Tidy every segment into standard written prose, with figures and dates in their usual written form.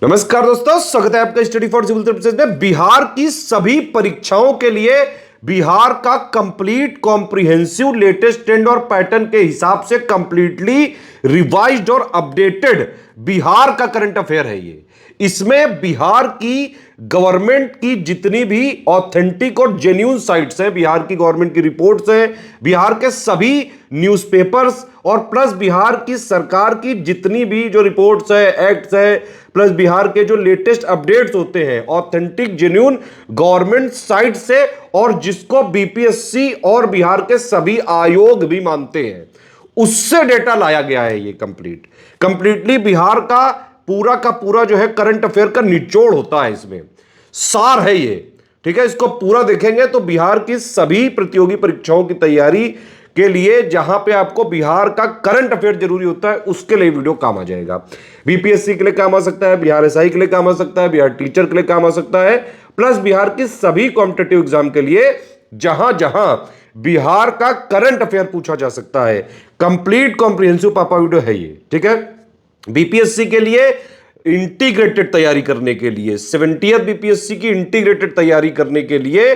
नमस्कार दोस्तों, स्वागत है आपका स्टडी फॉर सिविल सर्विसेज में। बिहार की सभी परीक्षाओं के लिए बिहार का कंप्लीट कॉम्प्रिहेंसिव लेटेस्ट ट्रेंड और पैटर्न के हिसाब से कंप्लीटली रिवाइज्ड और अपडेटेड बिहार का करंट अफेयर है ये। इसमें बिहार की गवर्नमेंट की जितनी भी ऑथेंटिक और जेन्युइन साइट्स हैं, बिहार की गवर्नमेंट की रिपोर्ट्स हैं, बिहार के सभी न्यूज़पेपर्स और प्लस बिहार की सरकार की जितनी भी जो रिपोर्ट्स है, एक्ट्स है, प्लस बिहार के जो लेटेस्ट अपडेट्स होते हैं ऑथेंटिक जेन्युइन गवर्नमेंट साइट से, और जिसको बीपीएससी और बिहार के सभी आयोग भी मानते हैं, उससे डेटा लाया गया है। ये कंप्लीटली बिहार का पूरा जो है करंट अफेयर का निचोड़ होता है, इसमें सार है ये। ठीक है, इसको पूरा देखेंगे तो बिहार की सभी प्रतियोगी परीक्षाओं की तैयारी के लिए जहां पे आपको बिहार का करंट अफेयर जरूरी होता है, उसके लिए वीडियो काम आ जाएगा। बीपीएससी के लिए काम आ सकता है, बिहार एसआई के लिए काम आ सकता है, बिहार टीचर के लिए काम आ सकता है, प्लस बिहार की सभी कॉम्पिटेटिव एग्जाम के लिए जहां जहां बिहार का करंट अफेयर पूछा जा सकता है। कंप्लीट कॉम्प्रिहेंसिव पापा वीडियो है ये। ठीक है, बीपीएससी के लिए इंटीग्रेटेड तैयारी करने के लिए 70th बीपीएससी की इंटीग्रेटेड तैयारी करने के लिए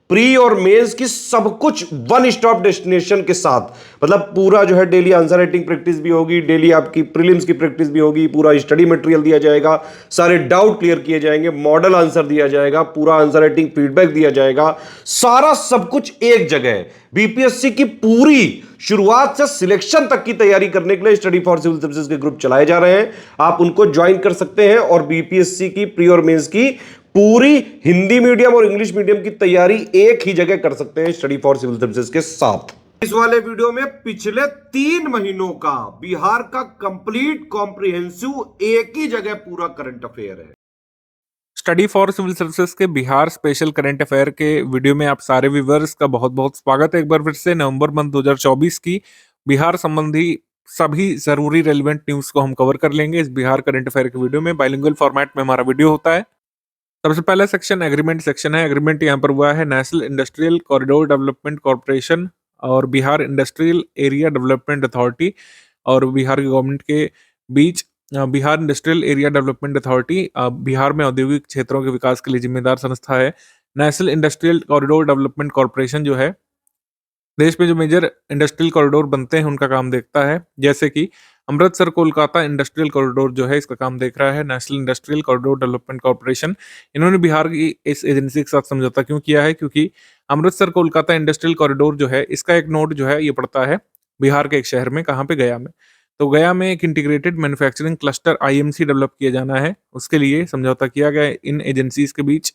प्री और मेंस की सब कुछ वन स्टॉप डेस्टिनेशन के साथ, मतलब पूरा जो है डेली आंसर राइटिंग प्रैक्टिस भी होगी, डेली आपकी प्रीलिम्स की प्रैक्टिस भी होगी, पूरा स्टडी मटेरियल दिया जाएगा, सारे डाउट क्लियर किए जाएंगे, मॉडल आंसर दिया जाएगा, पूरा आंसर राइटिंग फीडबैक दिया जाएगा, सारा सब कुछ एक जगह। बीपीएससी की पूरी शुरुआत से सिलेक्शन तक की तैयारी करने के लिए स्टडी फॉर सिविल सर्विसेज के ग्रुप चलाए जा रहे हैं, आप उनको ज्वाइन कर सकते हैं और बीपीएससी की प्री और मेंस की पूरी हिंदी मीडियम और इंग्लिश मीडियम की तैयारी एक ही जगह कर सकते हैं स्टडी फॉर सिविल सर्विसेज के साथ। इस वाले वीडियो में पिछले 3 महीनों का बिहार का कंप्लीट कॉम्प्रिहेंसिव एक ही जगह पूरा करंट अफेयर है। स्टडी फॉर सिविल सर्विसेज के बिहार स्पेशल करंट अफेयर के वीडियो में आप सारे व्यूवर्स का बहुत बहुत स्वागत है। एक बार फिर से नवंबर मंथ 2024 की बिहार संबंधी सभी जरूरी रेलिवेंट न्यूज को हम कवर कर लेंगे इस बिहार करंट अफेयर के वीडियो में। बाइलिंगुअल फॉर्मेट में हमारा वीडियो होता है। सबसे पहला सेक्शन एग्रीमेंट सेक्शन है। एग्रीमेंट यहाँ पर हुआ है national industrial corridor development corporation और Bihar industrial area development authority और बिहार की गवर्नमेंट के बीच। Bihar industrial area development authority Bihar में औद्योगिक क्षेत्रों के विकास के लिए जिम्मेदार संस्था है। National industrial corridor development corporation जो है देश में जो मेजर इंडस्ट्रियल कॉरिडोर बनते हैं उनका काम देखता है, जैसे कि अमृतसर कोलकाता इंडस्ट्रियल कॉरिडोर जो है इसका काम देख रहा है national industrial corridor development corporation. इन्होंने बिहार की इस एजेंसी के साथ समझौता क्यों किया है? क्योंकि अमृतसर कोलकाता इंडस्ट्रियल कॉरिडोर जो है इसका एक नोड जो है ये पड़ता है बिहार के एक शहर में, कहाँ पे? गया में। तो गया में एक integrated manufacturing cluster IMC develop किया जाना है, उसके लिए समझौता किया गया है इन एजेंसीज के बीच।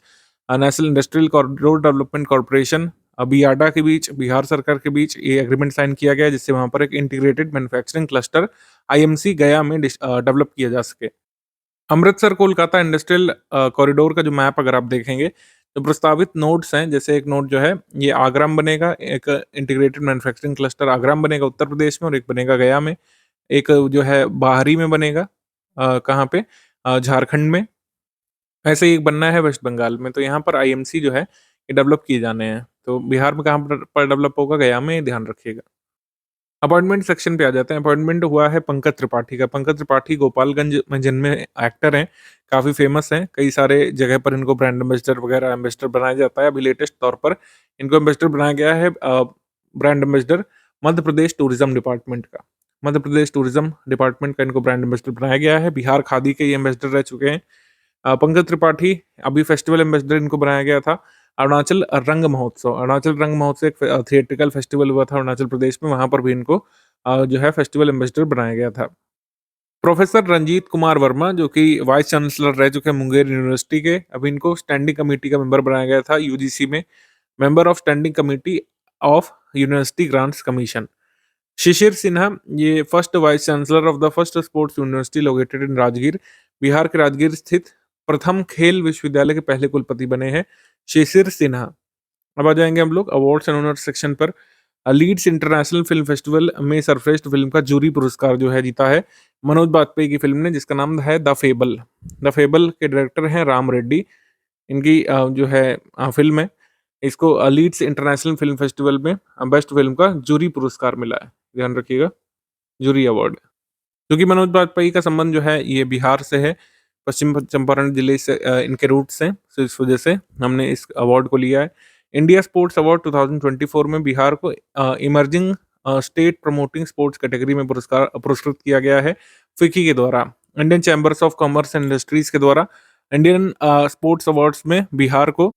National industrial corridor development corporation BIADA के बीच, बिहार सरकार के बीच ये एग्रीमेंट साइन किया गया है, जिससे वहां पर एक इंटीग्रेटेड मैन्युफैक्चरिंग क्लस्टर आईएमसी गया में डेवलप किया जा सके। अमृतसर कोलकाता इंडस्ट्रियल कॉरिडोर का जो मैप अगर आप देखेंगे तो प्रस्तावित नोड्स हैं, जैसे एक नोड जो है ये आगरा में बनेगा, एक इंटीग्रेटेड मैन्युफैक्चरिंग क्लस्टर आगरा में बनेगा उत्तर प्रदेश में, और एक बनेगा गया में, एक जो है बाहरी में बनेगा कहाँ पे? झारखंड में। ऐसे ही एक बनना है वेस्ट बंगाल में। तो यहाँ पर आईएमसी जो है ये डेवलप किए जाने हैं। तो बिहार में कहाँ पर डेवलप होगा? गया में, ध्यान रखिएगा। अपॉइंटमेंट सेक्शन पे आ जाते हैं। अपॉइंटमेंट हुआ है पंकज त्रिपाठी का। पंकज त्रिपाठी गोपालगंज में जन्मे एक्टर हैं, काफ़ी फेमस हैं, कई सारे जगह पर इनको ब्रांड एम्बेसडर वगैरह एम्बेसडर बनाया जाता है। अभी लेटेस्ट तौर पर इनको एम्बेसडर बनाया गया है, brand ambassador Madhya Pradesh tourism department का। मध्य प्रदेश टूरिज्म डिपार्टमेंट का इनको ब्रांड एम्बेसडर बनाया गया है। बिहार खादी के ये एम्बेसडर रह चुके हैं। पंकज त्रिपाठी अभी फेस्टिवल एम्बेसडर इनको बनाया गया था। अरुणाचल रंग महोत्सव, अरुणाचल रंग महोत्सव एक थिएट्रिकल फेस्टिवल हुआ था अरुणाचल प्रदेश में, वहां पर भी इनको जो है फेस्टिवल एम्बेसडर बनाया गया था। प्रोफेसर रंजीत कुमार वर्मा जो कि वाइस चांसलर रह चुके हैं मुंगेर यूनिवर्सिटी के, अभी इनको स्टैंडिंग कमेटी का मेंबर बनाया गया था यूजीसी में, member of standing committee of university grants commission. Shishir Sinha ये first vice chancellor of the first sports university located in Rajgir, Bihar के राजगीर स्थित प्रथम खेल विश्वविद्यालय के पहले कुलपति बने हैं शिशिर सिन्हा। अब आ जाएंगे हम लोग अवार्ड्स एंड ऑनर्स सेक्शन पर। लीड्स इंटरनेशनल फिल्म फेस्टिवल में सरफेस्ट फिल्म का जूरी पुरस्कार जो है जीता है मनोज बाजपेयी की फिल्म ने, जिसका नाम है द फेबल। द फेबल के डायरेक्टर हैं राम रेड्डी। इनकी जो है फिल्म है, इसको लीड्स इंटरनेशनल फिल्म फेस्टिवल में बेस्ट फिल्म का जूरी पुरस्कार मिला है, ध्यान रखिएगा, जूरी अवार्ड। क्योंकि मनोज बाजपेयी का संबंध जो है ये बिहार से है, पश्चिम चंपारण जिले से इनके रूट्स हैं, तो इस वजह से हमने इस अवार्ड को लिया है। इंडिया स्पोर्ट्स अवार्ड 2024 में बिहार को emerging state promoting sports category में पुरस्कृत किया गया है फिक्की के द्वारा। Indian chambers of commerce and industries के द्वारा इंडियन स्पोर्ट्स अवार्ड्स में बिहार को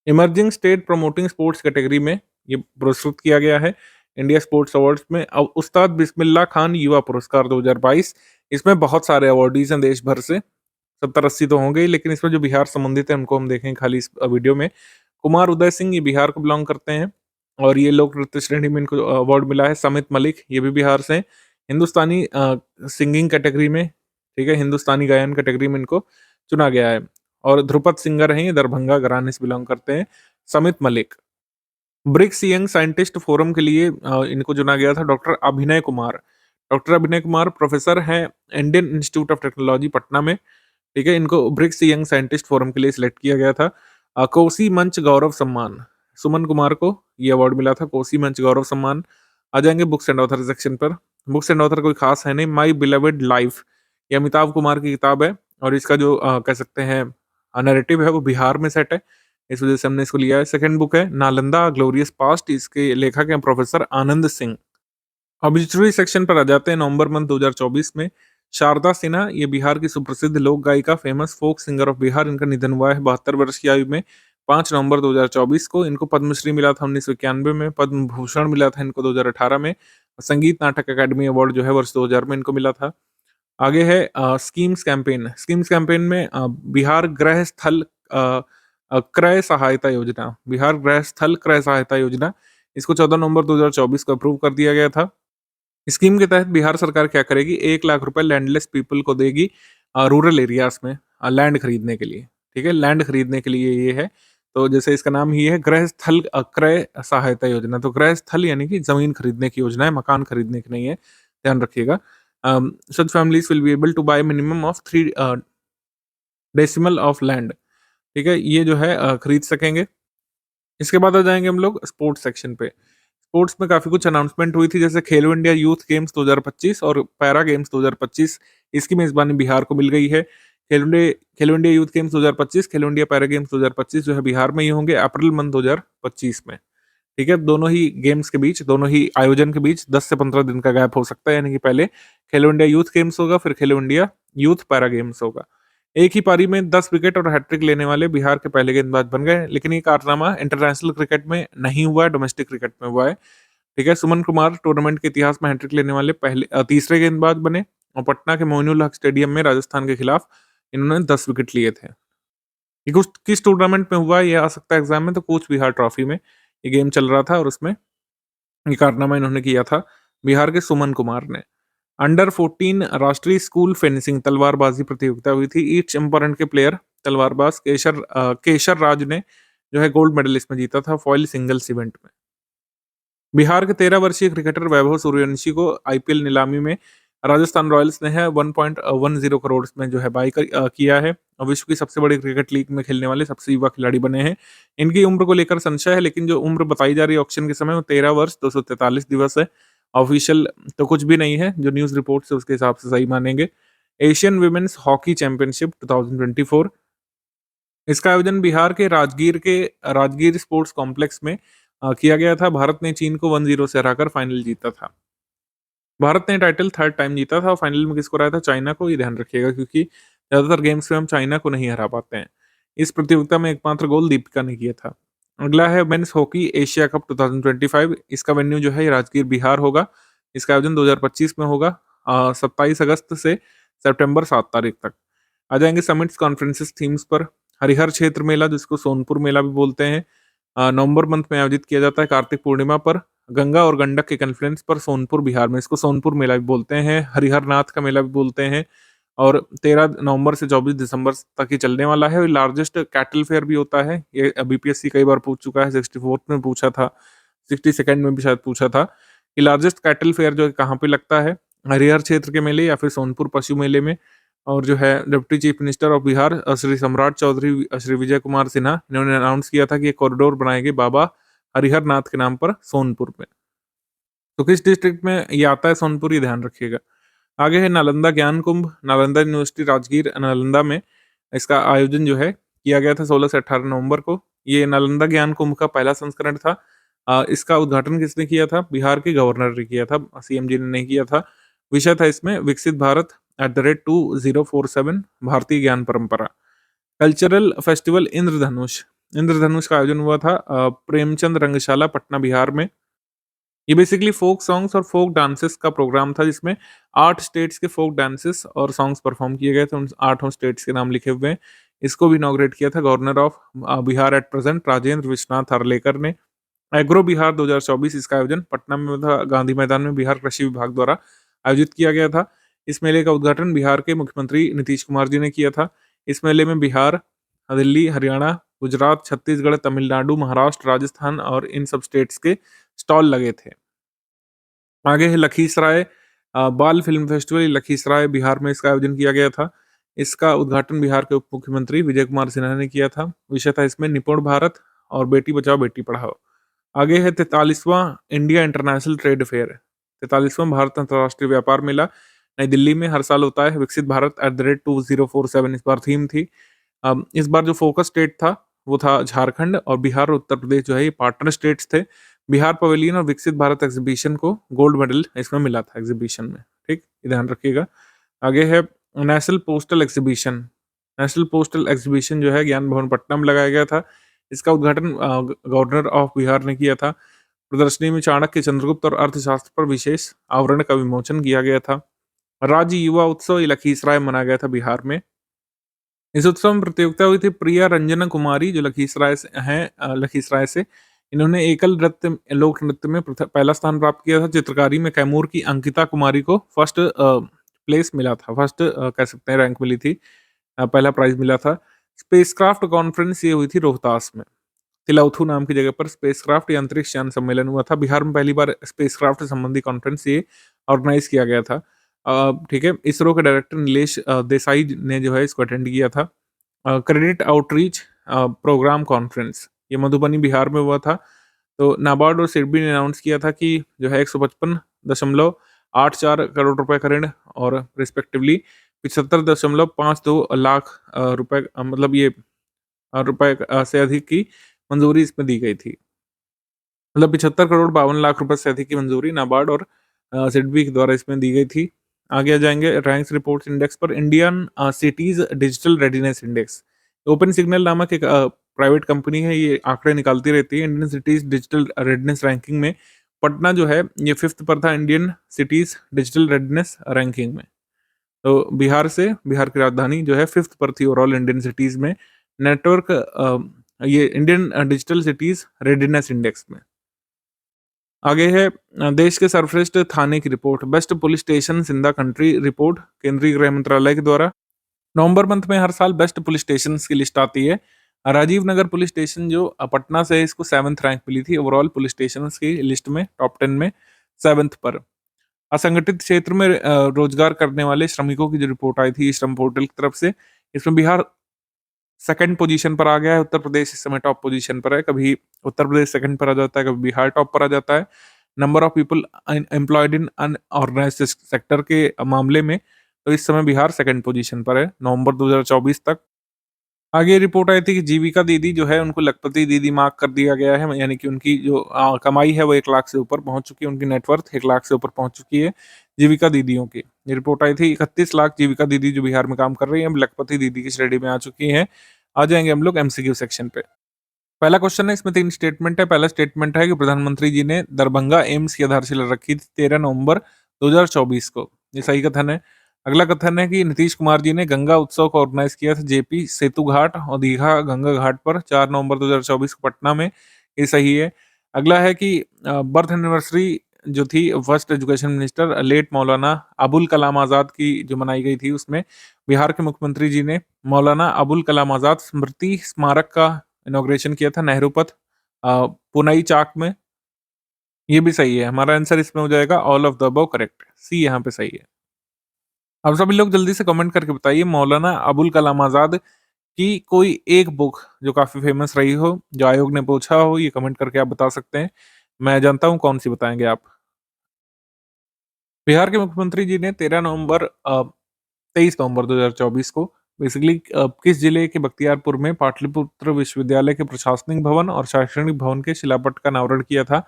emerging state promoting sports category में ये पुरस्कृत किया गया है। इंडिया स्पोर्ट्स अवार्ड्स में अब उस्ताद बिस्मिल्लाह खान युवा पुरस्कार 2022, इसमें बहुत सारे अवार्डीज हैं देश भर से, 70-80 तो होंगे ही, लेकिन इसमें जो बिहार संबंधित है उनको हम देखें खाली इस वीडियो में। कुमार उदय सिंह ये बिहार को बिलोंग करते हैं और ये लोक नृत्य श्रेणी में इनको अवार्ड मिला है। समित मलिक ये भी बिहार से हैं। हिंदुस्तानी सिंगिंग कैटेगरी में, ठीक है, हिंदुस्तानी गायन कैटेगरी में इनको चुना गया है। और ध्रुपद सिंगर हैं, ये दरभंगा घराने से बिलोंग करते हैं, Samit Malik. BRICS young scientist forum के लिए इनको चुना गया था डॉक्टर अभिनय कुमार। डॉक्टर अभिनय कुमार प्रोफेसर हैं Indian institute of technology Patna में, ठीक है। इनको ब्रिक्स यंग साइंटिस्ट फोरम के लिए सिलेक्ट किया गया था। कोसी मंच गौरव सम्मान, सुमन कुमार को ये अवार्ड मिला था, कोसी मंच गौरव सम्मान। आ जाएंगे बुक्स एंड ऑथर सेक्शन पर। बुक्स एंड ऑथर कोई खास है नहीं, माई बिलवेड लाइफ ये अमिताभ कुमार की किताब है और इसका जो कह सकते हैं नैरेटिव है वो बिहार में सेट है, इस वजह से हमने इसको लिया है। सेकंड बुक है नालंदा ग्लोरियस पास्ट, इसके लेखक हैं professor Anand Singh. Objective section पर आ जाते हैं। नवंबर मंथ 2024 में शारदा सिन्हा ये बिहार की सुप्रसिद्ध लोक गायिका, famous folk singer of Bihar, इनका निधन हुआ है 72 वर्ष की आयु में 5 नवंबर 2024 को। इनको पद्मश्री मिला था 1991 में, पद्म भूषण मिला था इनको 2018 में, संगीत नाटक अकादमी अवार्ड जो है वर्ष 2000 में इनको मिला था। आगे है स्कीम्स कैंपेन। स्कीम्स कैंपेन में बिहार गृह स्थल क्रय सहायता योजना, बिहार गृह स्थल क्रय सहायता योजना, इसको 14 नवंबर 2024 को अप्रूव कर दिया गया था। स्कीम के तहत बिहार सरकार क्या करेगी, 1 लाख रुपए लैंडलेस पीपल को देगी रूरल एरियाज में लैंड खरीदने के लिए, ठीक है, लैंड खरीदने के लिए ये है। तो जैसे इसका नाम ही है गृह स्थल क्रय सहायता योजना, तो गृह स्थल यानी कि जमीन खरीदने की योजना है, मकान खरीदने की नहीं है, ध्यान रखिएगा। Such families will be able to buy minimum of 3 decimal of land, ठीक है, ये जो है खरीद सकेंगे। इसके बाद आ जाएंगे हम लोग स्पोर्ट्स सेक्शन पे। स्पोर्ट्स में काफी कुछ अनाउंसमेंट हुई थी, जैसे खेलो इंडिया यूथ गेम्स 2025 और पैरा गेम्स 2025, इसकी मेजबानी बिहार को मिल गई है। खेलो इंडिया यूथ गेम्स 2025, खेलो इंडिया पैरा गेम्स 2025 जो है बिहार में ही होंगे अप्रैल मंथ 2025 में, ठीक है। दोनों ही गेम्स के बीच, दोनों ही आयोजन के बीच 10 से 15 दिन का गैप हो सकता है, यानी कि पहले खेलो इंडिया यूथ गेम्स होगा, फिर खेलो इंडिया यूथ पैरा गेम्स होगा। एक ही पारी में 10 विकेट और हैट्रिक लेने वाले बिहार के पहले गेंदबाज बन गए, लेकिन ये कारनामा इंटरनेशनल क्रिकेट में नहीं हुआ है, डोमेस्टिक क्रिकेट में हुआ है, ठीक है। सुमन कुमार टूर्नामेंट के इतिहास में हैट्रिक लेने वाले पहले तीसरे गेंदबाज बने और पटना के मोइनुल हक स्टेडियम में राजस्थान के खिलाफ इन्होंने 10 विकेट लिए थे। ये किस टूर्नामेंट में हुआ ये आ सकता है एग्जाम में, तो कूच बिहार ट्रॉफी में ये गेम चल रहा था और उसमें ये कारनामा इन्होंने किया था बिहार के सुमन कुमार ने। अंडर 14 राष्ट्रीय स्कूल फेंसिंग तलवारबाजी प्रतियोगिता हुई थी। ईस्ट चंपारण के प्लेयर तलवारबाज केशर राज ने जो है गोल्ड मेडल इसमें जीता था फॉइल सिंगल्स इवेंट में। बिहार के 13 वर्षीय क्रिकेटर वैभव सूर्यवंशी को आईपीएल नीलामी में राजस्थान रॉयल्स ने है 1.10 करोड़ में जो है बाई किया है और विश्व की सबसे बड़ी क्रिकेट लीग में खेलने वाले सबसे युवा खिलाड़ी बने हैं। इनकी उम्र को लेकर संशय है, लेकिन जो उम्र बताई जा रही है ऑक्शन के समय वो 13 वर्ष 243 दिवस है। ऑफिशियल तो कुछ भी नहीं है, जो न्यूज रिपोर्ट से उसके हिसाब से सही मानेंगे। एशियन वुमेन्स हॉकी चैंपियनशिप 2024, इसका आयोजन बिहार के राजगीर स्पोर्ट्स कॉम्प्लेक्स में किया गया था। भारत ने चीन को 1-0 से हराकर फाइनल जीता था। भारत ने टाइटल थर्ड टाइम जीता था और फाइनल में किसको हराया था, चाइना को, ये ध्यान रखिएगा क्योंकि ज्यादातर गेम्स में हम चाइना को नहीं हरा पाते हैं। इस प्रतियोगिता में एकमात्र गोल दीपिका ने किया था। अगला है मेंस हॉकी एशिया कप 2025, इसका वेन्यू जो है राजगीर बिहार होगा। इसका आयोजन 2025 में होगा 27 अगस्त से सितंबर 7 तारीख तक। आ जाएंगे समिट्स कॉन्फ्रेंसेस थीम्स पर। हरिहर क्षेत्र मेला जिसको सोनपुर मेला भी बोलते हैं, नवंबर मंथ में आयोजित किया जाता है कार्तिक पूर्णिमा पर। गंगा और गंडक के कन्फ्लुएंस पर सोनपुर बिहार में, इसको सोनपुर मेला भी बोलते हैं, हरिहर नाथ का मेला भी बोलते हैं। और 13 नवंबर से 24 दिसंबर तक ही चलने वाला है। लार्जेस्ट कैटल फेयर भी होता है, ये बीपीएससी कई बार पूछ चुका है, 64th में पूछा था, 62nd में भी शायद पूछा था कि लार्जेस्ट कैटल फेयर जो है कहाँ पे लगता है, हरिहर क्षेत्र के मेले या फिर सोनपुर पशु मेले में। और जो है deputy chief minister of Bihar Shri सम्राट चौधरी श्री विजय कुमार सिन्हा, इन्होंने अनाउंस किया था कि एक कॉरिडोर बनाएंगे बाबा हरिहर नाथ के नाम पर सोनपुर में। तो किस डिस्ट्रिक्ट में ये आता है सोनपुर, ये ध्यान रखिएगा। आगे है नालंदा ज्ञान कुंभ, नालंदा यूनिवर्सिटी राजगीर नालंदा में इसका आयोजन जो है किया गया था 16 से 18 नवंबर को। ये नालंदा ज्ञान कुंभ का पहला संस्करण था। इसका उद्घाटन किसने किया था? बिहार के गवर्नर ने किया था, सीएम जी ने नहीं किया था। विषय था इसमें विकसित भारत @2047 भारतीय ज्ञान परंपरा। कल्चरल फेस्टिवल इंद्रधनुष, इंद्रधनुष का आयोजन हुआ था प्रेमचंद रंगशाला पटना बिहार में। ये बेसिकली फोक सॉन्ग्स और फोक डांसेस का प्रोग्राम था जिसमें 8 स्टेट्स के फोक डांसेस और सॉन्ग्स परफॉर्म किए गए थे। उन 8 स्टेट्स के नाम लिखे हुए हैं। इसको भी इनॉग्रेट किया था governor of Bihar at present Rajendra Vishwanath Arlekar ने। एग्रो बिहार 2024 इसका आयोजन पटना में था, गांधी मैदान में बिहार कृषि विभाग द्वारा आयोजित किया गया था। इस मेले का उद्घाटन बिहार के मुख्यमंत्री नीतीश कुमार जी ने किया था। इस मेले में बिहार, दिल्ली, हरियाणा, गुजरात, छत्तीसगढ़, तमिलनाडु, महाराष्ट्र, राजस्थान और इन सब स्टेट्स के स्टॉल लगे थे। आगे है लखीसराय बाल फिल्म फेस्टिवल। लखीसराय बिहार में इसका आयोजन किया गया था। इसका उद्घाटन बिहार के उप मुख्यमंत्री विजय कुमार सिन्हा ने किया था। विषय था इसमें निपुण भारत और बेटी बचाओ बेटी पढ़ाओ। आगे है 43वां इंडिया इंटरनेशनल ट्रेड फेयर। 43वां भारत अंतर्राष्ट्रीय व्यापार मेला नई दिल्ली में हर साल होता है। विकसित भारत @2047 इस बार थीम थी। इस बार जो फोकस स्टेट था वो था झारखंड और बिहार और उत्तर प्रदेश जो है ये पार्टनर स्टेट्स थे। बिहार पवेलियन और विकसित भारत एग्जीबिशन को गोल्ड मेडल इसमें मिला था एग्जीबिशन में। ठीक, ये ध्यान रखिएगा। आगे है national postal exhibition. National postal exhibition जो है ज्ञान भवन पटना में लगाया गया था। इसका उद्घाटन गवर्नर ऑफ बिहार ने किया था। प्रदर्शनी में चाणक्य, चंद्रगुप्त और अर्थशास्त्र पर विशेष आवरण का विमोचन किया गया था। राज्य युवा उत्सव ये लखीसराय मनाया गया था बिहार में। इस उत्सव में प्रतियोगिता हुई थी। प्रिया रंजना कुमारी जो लखीसराय से हैं, लखीसराय से, इन्होंने एकल नृत्य लोक नृत्य में पहला स्थान प्राप्त किया था। चित्रकारी में कैमूर की अंकिता कुमारी को फर्स्ट प्लेस मिला था, फर्स्ट कह सकते हैं रैंक मिली थी, पहला प्राइज मिला था। स्पेसक्राफ्ट कॉन्फ्रेंस ये हुई थी रोहतास में। तिलौथू नाम की जगह पर स्पेसक्राफ्ट या अंतरिक्ष यान सम्मेलन हुआ था। बिहार में पहली बार स्पेसक्राफ्ट संबंधी कॉन्फ्रेंस ये ऑर्गेनाइज किया गया था। ठीक है, इसरो के डायरेक्टर नीलेश देसाई ने जो है इसको अटेंड किया था। क्रेडिट आउटरीच प्रोग्राम कॉन्फ्रेंस ये मधुबनी बिहार में हुआ था। तो नाबार्ड और सिडबी ने अनाउंस किया था कि जो है 155.84 करोड़ रुपए का ऋण और रिस्पेक्टिवली 75.52 लाख रुपए मतलब ये रुपए से अधिक की मंजूरी इसमें दी गई थी। मतलब 75 करोड़ 52 लाख रुपए से अधिक की मंजूरी नाबार्ड और सिडबी के द्वारा इसमें दी गई थी। आगे आ जाएंगे रैंक्स रिपोर्ट्स इंडेक्स पर। Indian cities digital readiness index, open signal नामक एक प्राइवेट कंपनी है, ये आंकड़े निकालती रहती है। Indian cities digital readiness ranking में पटना जो है ये 5th पर था Indian cities digital readiness ranking में। तो बिहार की राजधानी जो है 5th पर थी ओवरऑल इंडियन सिटीज में। नेटवर्क ये Indian digital cities readiness index में। आगे है देश के सर्वश्रेष्ठ थाने की report, best police station in the country report, केंद्रीय गृह मंत्रालय के द्वारा। नवंबर मंथ में हर साल बेस्ट पुलिस स्टेशन की लिस्ट आती है। राजीव नगर पुलिस स्टेशन जो पटना से है, इसको 7th रैंक मिली थी ओवरऑल पुलिस स्टेशन की लिस्ट में, टॉप 10 में 7th पर। असंगठित क्षेत्र में रोजगार करने वाले श्रमिकों की जो रिपोर्ट आई थी श्रम पोर्टल की तरफ से, इसमें बिहार सेकंड पोजीशन पर आ गया है। उत्तर प्रदेश इस समय टॉप पोजीशन पर है। कभी उत्तर प्रदेश सेकंड पर आ जाता है, कभी बिहार टॉप पर आ जाता है। Number of people employed in unorganised sector के मामले में तो इस समय बिहार सेकंड पोजीशन पर है नवंबर 2024 तक। आगे रिपोर्ट आई थी कि जीविका दीदी जो है उनको लखपति दीदी मार्क कर दिया गया है, यानी कि उनकी जो कमाई है वो 1 लाख से ऊपर पहुंच चुकी है, उनकी नेटवर्थ 1 लाख से ऊपर पहुंच चुकी है जीविका दीदियों की। ये रिपोर्ट आई थी 31 लाख जीविका दीदी जो बिहार में काम कर रही है अब लखपति दीदी की श्रेणी में आ चुकी हैं। आ जाएंगे हम लोग एमसीक्यू सेक्शन पे। पहला क्वेश्चन है, इसमें 3 स्टेटमेंट है। पहला स्टेटमेंट है कि प्रधानमंत्री जी ने दरभंगा एम्स की आधारशिला रखी थी 13 नवंबर 2024 को, ये सही कथन है। अगला कथन है कि नीतीश कुमार जी ने गंगा उत्सव को ऑर्गेनाइज किया था जेपी सेतु घाट और दीघा गंगा घाट पर 4 नवंबर 2024 को पटना में, ये सही है। अगला है कि बर्थ एनिवर्सरी जो थी first education minister late Maulana Abul Kalam Azad की जो मनाई गई थी, उसमें बिहार के मुख्यमंत्री जी ने मौलाना अबुल कलाम आज़ाद स्मृति स्मारक का इनॉग्रेशन किया था नेहरू पथ पुनई चाक में, ये भी सही है। हमारा आंसर इसमें हो जाएगा all of the above correct, C यहाँ पे सही है। अब सभी लोग जल्दी से कमेंट करके बताइए मौलाना अबुल कलाम आज़ाद की कोई एक बुक जो काफ़ी फेमस रही हो, जो आयोग ने पूछा हो, ये कमेंट करके आप बता सकते हैं। मैं जानता हूँ कौन सी बताएँगे आप। बिहार के मुख्यमंत्री जी ने 23 नवंबर 2024 को बेसिकली किस जिले के बख्तियारपुर में पाटलिपुत्र विश्वविद्यालय के प्रशासनिक भवन और शैक्षणिक भवन के शिलापट का अनावरण किया था?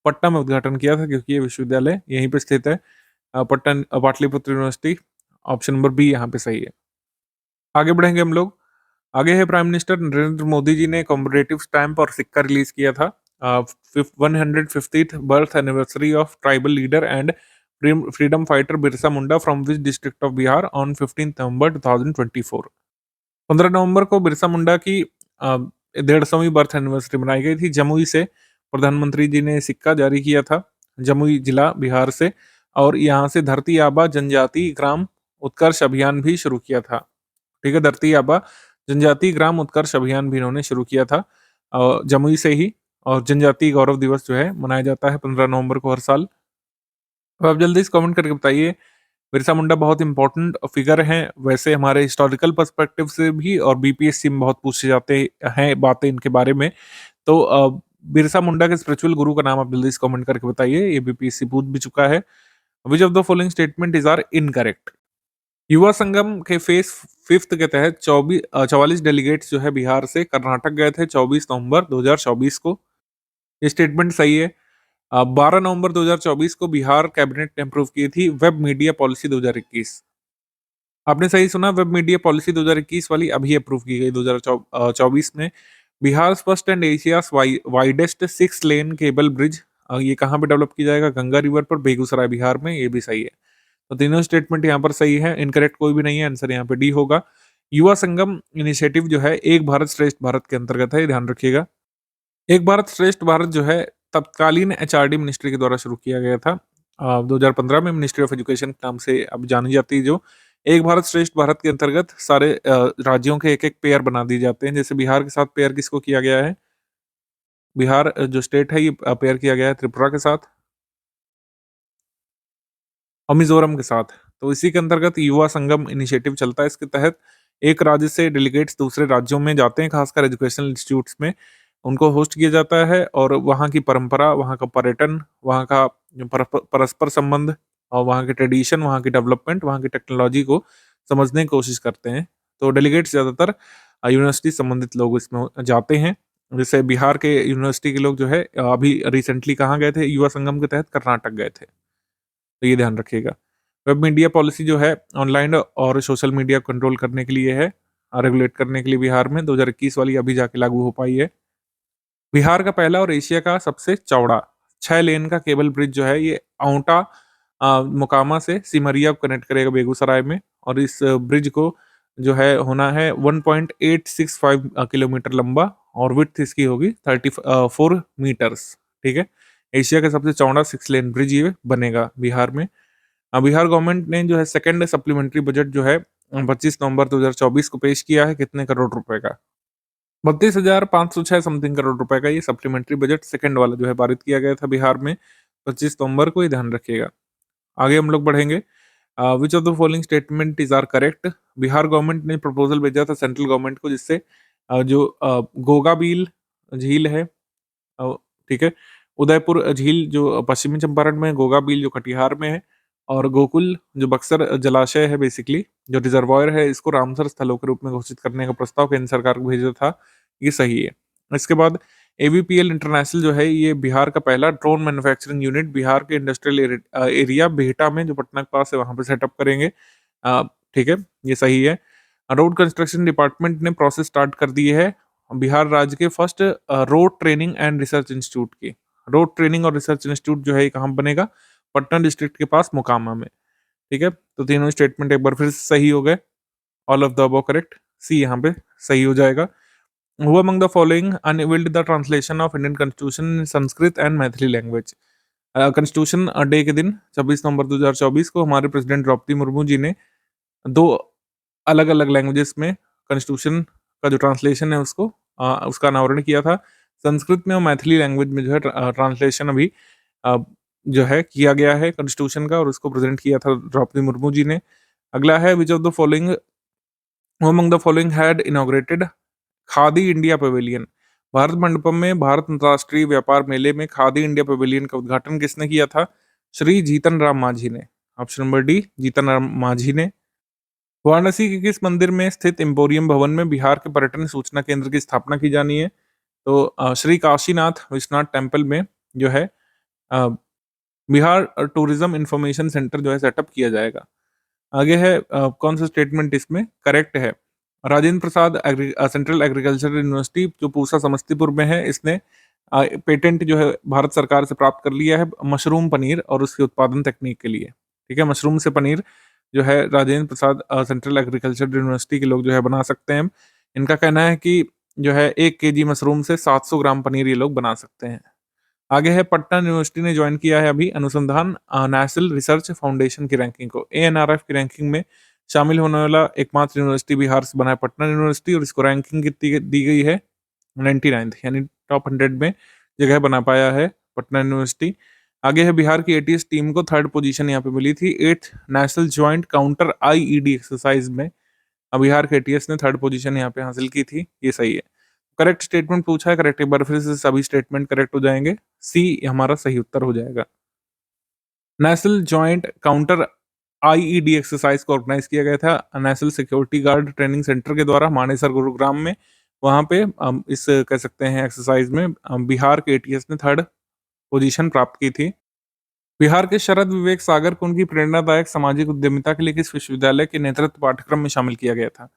पटना में उद्घाटन किया था क्योंकि ये विश्वविद्यालय यहीं पे स्थित है। Pataliputra university. Option number B यहाँ पे सही है। आगे बढ़ेंगे हम लोग। आगे है प्राइम मिनिस्टर नरेंद्र मोदी जी ने कॉम्मेमोरेटिव स्टैम्प और सिक्का रिलीज किया था। 150th birth anniversary of tribal leader and freedom fighter Birsa Munda from which district of Bihar on 15 नवंबर 2024। 15 नवंबर को बिरसा मुंडा की 150वीं बर्थ एनिवर्सरी मनाई गई थी। जमुई से प्रधानमंत्री जी ने सिक्का जारी किया था, जमुई जिला बिहार से, और यहाँ से धरती आबा जनजाति ग्राम उत्कर्ष अभियान भी शुरू किया था। ठीक है, धरती आबा जनजाति ग्राम उत्कर्ष अभियान भी इन्होंने शुरू किया था जमुई से ही। और जनजाति गौरव दिवस जो है मनाया जाता है 15 नवंबर को हर साल। तो आप जल्दी से कमेंट करके बताइए, बिरसा मुंडा बहुत इंपॉर्टेंट फिगर हैं वैसे हमारे हिस्टोरिकल पर्सपेक्टिव से भी, और बीपीएससी में बहुत पूछे जाते हैं बातें इनके बारे में। तो बिरसा मुंडा के स्पिरिचुअल गुरु का नाम आप जल्दी से कमेंट करके बताइए, ये बीपीएससी पूछ भी चुका है। Which of the following statement is are incorrect? Yuva Sangam के फेज 5 के तहत 44 डेलीगेट्स जो है बिहार से कर्नाटक गए थे 24 नवंबर 2024 को। ये स्टेटमेंट सही है। 12 नवंबर 2024 को बिहार कैबिनेट ने अप्रूव की थी वेब मीडिया पॉलिसी 2021। आपने सही सुना, वेब मीडिया पॉलिसी 2021 वाली अभी अप्रूव की गई 2024 में। Bihar first and Asia's widest 6 lane cable bridge, ये कहाँ पे डेवलप किया जाएगा? गंगा रिवर पर, बेगूसराय बिहार में। ये भी सही है। तो तीनों स्टेटमेंट यहाँ पर सही है, इनकरेक्ट कोई भी नहीं है। आंसर यहाँ पे डी होगा। युवा संगम इनिशिएटिव जो है एक भारत श्रेष्ठ भारत के अंतर्गत है, ये ध्यान रखिएगा। एक भारत श्रेष्ठ भारत जो है तत्कालीन एचआरडी मिनिस्ट्री के द्वारा शुरू किया गया था। 2015 में मिनिस्ट्री ऑफ एजुकेशन के नाम से अब जानी जाती है। जो एक भारत श्रेष्ठ भारत के अंतर्गत सारे राज्यों के एक एक पेयर बना दिए जाते हैं। जैसे बिहार के साथ पेयर किसको किया गया है? बिहार जो स्टेट है ये पेयर किया गया है त्रिपुरा के साथ और मिजोरम के साथ। तो इसी के अंतर्गत युवा संगम इनिशिएटिव चलता है। इसके तहत एक राज्य से डेलीगेट्स दूसरे राज्यों में जाते हैं, खासकर एजुकेशनल इंस्टीट्यूट्स में उनको होस्ट किया जाता है, और वहाँ की परंपरा, वहाँ का पर्यटन, वहाँ का परस्पर संबंध, और वहाँ के ट्रेडिशन, वहाँ की डेवलपमेंट, वहाँ की टेक्नोलॉजी को समझने की कोशिश करते हैं। तो डेलीगेट्स ज़्यादातर यूनिवर्सिटी संबंधित लोग इसमें जाते हैं। जैसे बिहार के यूनिवर्सिटी के लोग जो है अभी रिसेंटली कहाँ गए थे युवा संगम के तहत? कर्नाटक गए थे। तो ये ध्यान रखिएगा। वेब मीडिया पॉलिसी जो है ऑनलाइन और सोशल मीडिया कंट्रोल करने के लिए है, रेगुलेट करने के लिए बिहार में 2021 वाली अभी जाके लागू हो पाई है। बिहार का पहला और एशिया का सबसे चौड़ा 6 लेन का केबल ब्रिज जो है ये औंटा मोकामा से सिमरिया को कनेक्ट करेगा बेगूसराय में, और इस ब्रिज को जो है होना है 1.865 किलोमीटर लंबा, और विड्थ इसकी होगी 34 मीटर्स। ठीक है, एशिया का सबसे चौड़ा 6 लेन ब्रिज ये बनेगा बिहार में। बिहार गवर्नमेंट ने जो है सेकंड सप्लीमेंट्री बजट जो है 25 नवंबर 2024 को पेश किया है। कितने करोड़ रुपए का? 32,506 समथिंग करोड़ रुपए का ये सप्लीमेंट्री बजट सेकंड वाला जो है पारित किया गया था बिहार में 25 नवंबर को, ये ध्यान रखिएगा। आगे हम लोग बढ़ेंगे। Which of the following statement is are correct? Bihar government ने प्रपोजल भेजा था सेंट्रल गवर्नमेंट को, जिससे जो गोगाबील झील है, ठीक है, उदयपुर झील जो पश्चिमी चंपारण में है, गोगाबील जो कटिहार में है, और गोकुल जो बक्सर जलाशय है बेसिकली जो रिजर्वायर है, इसको रामसर स्थलों के रूप में घोषित करने का प्रस्ताव केंद्र सरकार को भेजा था। ये सही है। इसके बाद एवीपीएल इंटरनेशनल जो है ये बिहार का पहला ड्रोन मैन्युफैक्चरिंग यूनिट बिहार के इंडस्ट्रियल एरिया बिहटा में जो पटना के पास है वहां पे सेटअप करेंगे। ठीक है, ये सही है। रोड कंस्ट्रक्शन डिपार्टमेंट ने प्रोसेस स्टार्ट कर दी है बिहार राज्य के first road training and research institute की। रोड ट्रेनिंग और रिसर्च इंस्टीट्यूट जो है ये कहाँ बनेगा? पटना डिस्ट्रिक्ट के पास मोकामा में। ठीक है, तो तीनों स्टेटमेंट एक बार फिर से सही हो गए। All of the above correct, C यहाँ पे सही हो जाएगा। Who among the following unveiled the translation of Indian constitution in Sanskrit and Maithili language? Constitution day के दिन 26 नवंबर 2024 को हमारे प्रेसिडेंट द्रौपदी मुर्मू जी ने 2 अलग अलग लैंग्वेजेस में कॉन्स्टिट्यूशन का जो ट्रांसलेशन है उसका अनावरण किया था। संस्कृत में और मैथिली लैंग्वेज में जो है ट्रांसलेशन अभी जो है किया गया है कॉन्स्टिट्यूशन का, और उसको प्रेजेंट किया था द्रौपदी मुर्मू जी ने। अगला है which of the following among the following had inaugurated khadi India pavilion? Bharat Mandapam में भारत अंतर्राष्ट्रीय व्यापार मेले में खादी इंडिया पवेलियन का उद्घाटन किसने किया था? श्री जीतन राम मांझी ने। Option number D Jitan Ram Manjhi ने। वाराणसी के किस मंदिर में स्थित एम्पोरियम भवन में बिहार के पर्यटन सूचना केंद्र की स्थापना की जानी है? तो श्री काशीनाथ विश्वनाथ टेम्पल में जो है अ, बिहार टूरिज्म इंफॉर्मेशन सेंटर जो है सेटअप किया जाएगा। आगे है कौन सा स्टेटमेंट इसमें करेक्ट है? Rajendra Prasad central agricultural university जो पूसा समस्तीपुर में है, इसने पेटेंट जो है भारत सरकार से प्राप्त कर लिया है मशरूम पनीर और उसके उत्पादन तकनीक के लिए। ठीक है, मशरूम से पनीर जो है Rajendra Prasad central agriculture university के लोग जो है बना सकते हैं। इनका कहना है कि जो है 1 केजी मशरूम से 700 ग्राम पनीर ये लोग बना सकते हैं। आगे है पटना यूनिवर्सिटी ने ज्वाइन किया है अभी अनुसंधान नेशनल रिसर्च फाउंडेशन की रैंकिंग को। एएनआरएफ की रैंकिंग में शामिल होने वाला एकमात्र यूनिवर्सिटी बिहार से बना है पटना यूनिवर्सिटी, और इसको रैंकिंग कितनी दी गई है? 99th, यानी टॉप 100 में जगह बना पाया है पटना यूनिवर्सिटी। आगे है बिहार की एटीएस टीम को 3rd पोजीशन यहाँ पे मिली थी 8th national joint counter IED exercise में। अब बिहार के एटीएस ने 3rd पोजीशन यहाँ पे हासिल की थी, ये सही है। करेक्ट स्टेटमेंट पूछा है, करेक्ट एक बार फिर से सभी स्टेटमेंट करेक्ट हो जाएंगे, सी हमारा सही उत्तर हो जाएगा। National joint counter IED exercise को ऑर्गेनाइज किया गया था national security guard training centre के द्वारा मानेसर गुरुग्राम में। वहां पे इस कह सकते हैं एक्सरसाइज में बिहार के एटीएस ने 3rd पोजीशन प्राप्त की थी। बिहार के शरद विवेक सागर को उनकी प्रेरणादायक सामाजिक उद्यमिता के लिए किस विश्वविद्यालय के नेतृत्व पाठ्यक्रम में शामिल किया गया था?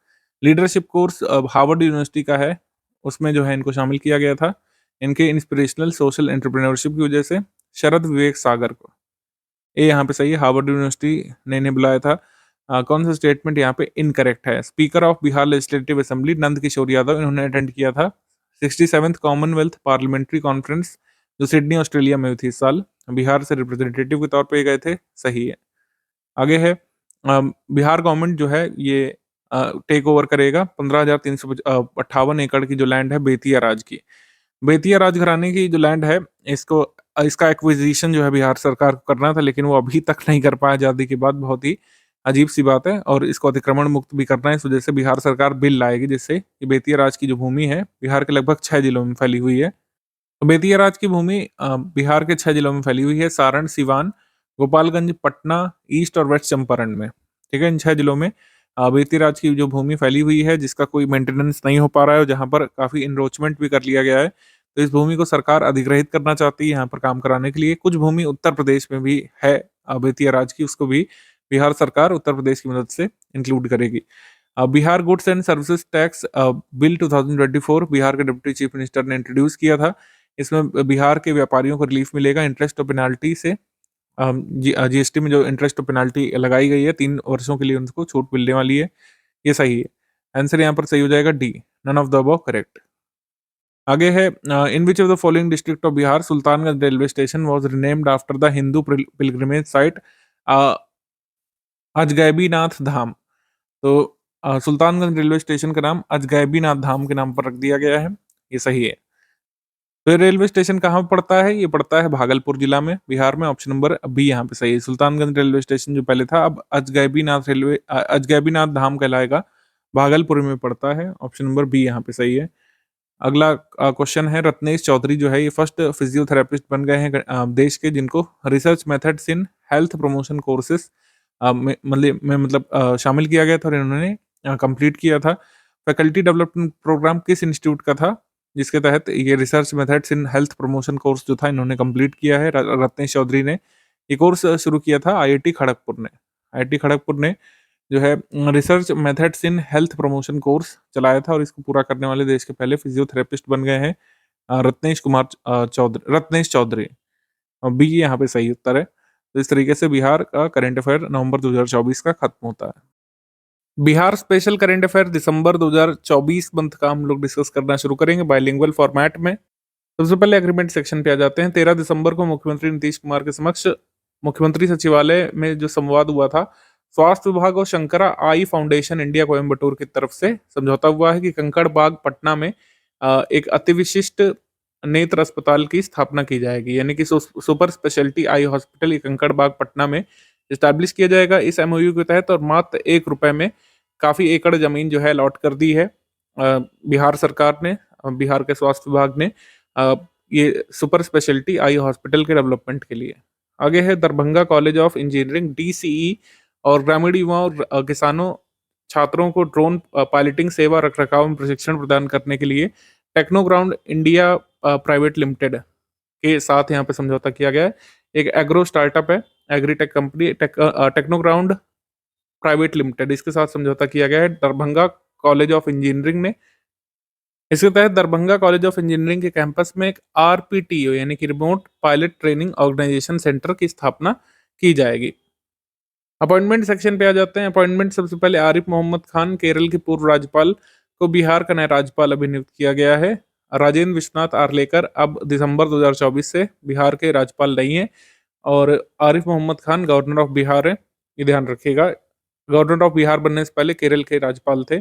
लीडरशिप कोर्स हार्वर्ड यूनिवर्सिटी का है, उसमें जो है इनको शामिल किया गया था इनके इंस्पिरेशनल सोशल एंटरप्रेन्योरशिप की वजह से शरद विवेक सागर को। ये यहाँ पे सही है, हार्वर्ड यूनिवर्सिटी ने इन्हें बुलाया था। कौन सा स्टेटमेंट यहाँ पे इनकरेक्ट है? Speaker of Bihar legislative assembly Nand Kishore Yadav इन्होंने अटेंड किया था 67th कॉमनवेल्थ पार्लियामेंट्री कॉन्फ्रेंस जो सिडनी ऑस्ट्रेलिया में हुई थी इस साल। बिहार से रिप्रेजेंटेटिव के तौर पे गए थे, सही है। आगे है बिहार गवर्नमेंट जो है ये टेक ओवर करेगा 15,358 एकड़ की जो लैंड है बेतिया राज की। बेतिया राज घराने की जो लैंड है इसको इसका एक्विजिशन जो है बिहार सरकार को करना था, लेकिन वो अभी तक नहीं कर पाया आज़ादी के बाद। बहुत ही अजीब सी बात है, और इसको अतिक्रमण मुक्त भी करना है। इस वजह से बिहार सरकार बिल लाएगी जिससे ये बेतिया राज की जो भूमि है बिहार के लगभग 6 जिलों में फैली हुई है। तो बेतिया राज की भूमि बिहार के 6 जिलों में फैली हुई है, सारण, सिवान, गोपालगंज, पटना, ईस्ट और वेस्ट चंपारण में। ठीक है, इन 6 जिलों में बेतिया राज की जो भूमि फैली हुई है जिसका कोई मेंटेनेंस नहीं हो पा रहा है और जहाँ पर काफ़ी इनरोचमेंट भी कर लिया गया है, तो इस भूमि को सरकार अधिग्रहित करना चाहती है यहाँ पर काम कराने के लिए। कुछ भूमि उत्तर प्रदेश में भी है बेतिया राज की, उसको भी बिहार सरकार उत्तर प्रदेश की मदद से इंक्लूड करेगी। Bihar goods and services tax bill 2024 Bihar के डिप्टी चीफ मिनिस्टर ने इंट्रोड्यूस किया था। इसमें बिहार के व्यापारियों को रिलीफ मिलेगा इंटरेस्ट और पेनाल्टी से। जीएसटी में जो इंटरेस्ट और पेनाल्टी लगाई गई है 3 वर्षों के लिए उनको छूट मिलने वाली है, ये सही है। आंसर यहाँ पर सही हो जाएगा D, none of the above correct. आगे है in which of the following district of Bihar Sultanganj railway station was renamed after the Hindu pilgrimage site Ajgaibinath Dham. तो सुल्तानगंज रेलवे स्टेशन का नाम अजगैबीनाथ धाम के नाम पर रख दिया गया है, ये सही है। तो ये रेलवे स्टेशन कहाँ पे पड़ता है? ये पड़ता है भागलपुर जिला में, बिहार में। ऑप्शन नंबर बी यहाँ पे सही है। सुल्तानगंज रेलवे स्टेशन जो पहले था अब अजगैबीनाथ धाम कहलाएगा, भागलपुर में पड़ता है। ऑप्शन नंबर बी यहाँ पे सही है। अगला क्वेश्चन है, रत्नेश चौधरी जो है ये फर्स्ट फिजियोथेरेपिस्ट बन गए हैं देश के जिनको research methods in health promotion courses शामिल किया गया था और इन्होंने कंप्लीट किया था। फैकल्टी डेवलपमेंट प्रोग्राम किस इंस्टीट्यूट का था जिसके तहत ये research methods in health promotion course जो था इन्होंने कंप्लीट किया है? रत्नेश चौधरी ने ये कोर्स शुरू किया था आईआईटी खड़गपुर ने। आईआईटी खड़गपुर ने जो है research methods in health promotion course चलाया था और इसको पूरा करने वाले देश के पहले फिजियोथेरेपिस्ट बन गए हैं रत्नेश चौधरी। बी यहाँ पे सही उत्तर है। तो इस तरीके से बिहार का करंट अफेयर नवंबर 2024 का खत्म होता है। बिहार स्पेशल करंट अफेयर दिसंबर 2024 मंथ का हम लोग डिस्कस करना शुरू करेंगे बाइलिंगुअल फॉर्मेट में। सबसे पहले एग्रीमेंट सेक्शन पे आ जाते हैं। 13 दिसंबर को मुख्यमंत्री नीतीश कुमार के समक्ष मुख्यमंत्री सचिवालय में जो संवाद हुआ था, स्वास्थ्य विभाग और शंकरा आई फाउंडेशन इंडिया कोयम्बटूर की तरफ से समझौता हुआ है कि कंकड़ बाग पटना में एक अतिविशिष्ट नेत्र अस्पताल की स्थापना की जाएगी, यानी कि सुपर स्पेशलिटी आई हॉस्पिटल कंकड़ बाग पटना में स्टैब्लिश किया जाएगा इस एमओयू के तहत। और मात्र 1 रुपए में काफी एकड़ जमीन जो है अलॉट कर दी है बिहार सरकार ने, बिहार के स्वास्थ्य विभाग ने ये सुपर स्पेशलिटी आई हॉस्पिटल के डेवलपमेंट के लिए। आगे है Darbhanga college of engineering DCE और ग्रामीण युवाओं और किसानों छात्रों को ड्रोन पायलटिंग सेवा रखरखाव में प्रशिक्षण प्रदान करने के लिए टेक्नोग्राउंड इंडिया प्राइवेट लिमिटेड के साथ यहाँ पे समझौता किया गया है। एक एग्रो स्टार्टअप है, एग्रीटेक कंपनी टेक्नोग्राउंड प्राइवेट लिमिटेड, इसके साथ समझौता किया गया है दरभंगा कॉलेज ऑफ इंजीनियरिंग ने। इसके तहत दरभंगा कॉलेज ऑफ इंजीनियरिंग के कैंपस में एक आरपीटीओ यानी कि remote pilot training organisation centre की स्थापना की जाएगी। अपॉइंटमेंट सेक्शन पे आ जाते हैं। अपॉइंटमेंट सबसे पहले आरिफ मोहम्मद खान केरल के पूर्व राज्यपाल को बिहार का नया राज्यपाल अभिनियुक्त किया गया है। राजेंद्र विश्वनाथ आर्लेकर अब दिसंबर 2024 से बिहार के राज्यपाल नहीं है और आरिफ मोहम्मद खान गवर्नर ऑफ बिहार है, ये ध्यान रखिएगा। गवर्नर ऑफ बिहार बनने से पहले केरल के राज्यपाल थे।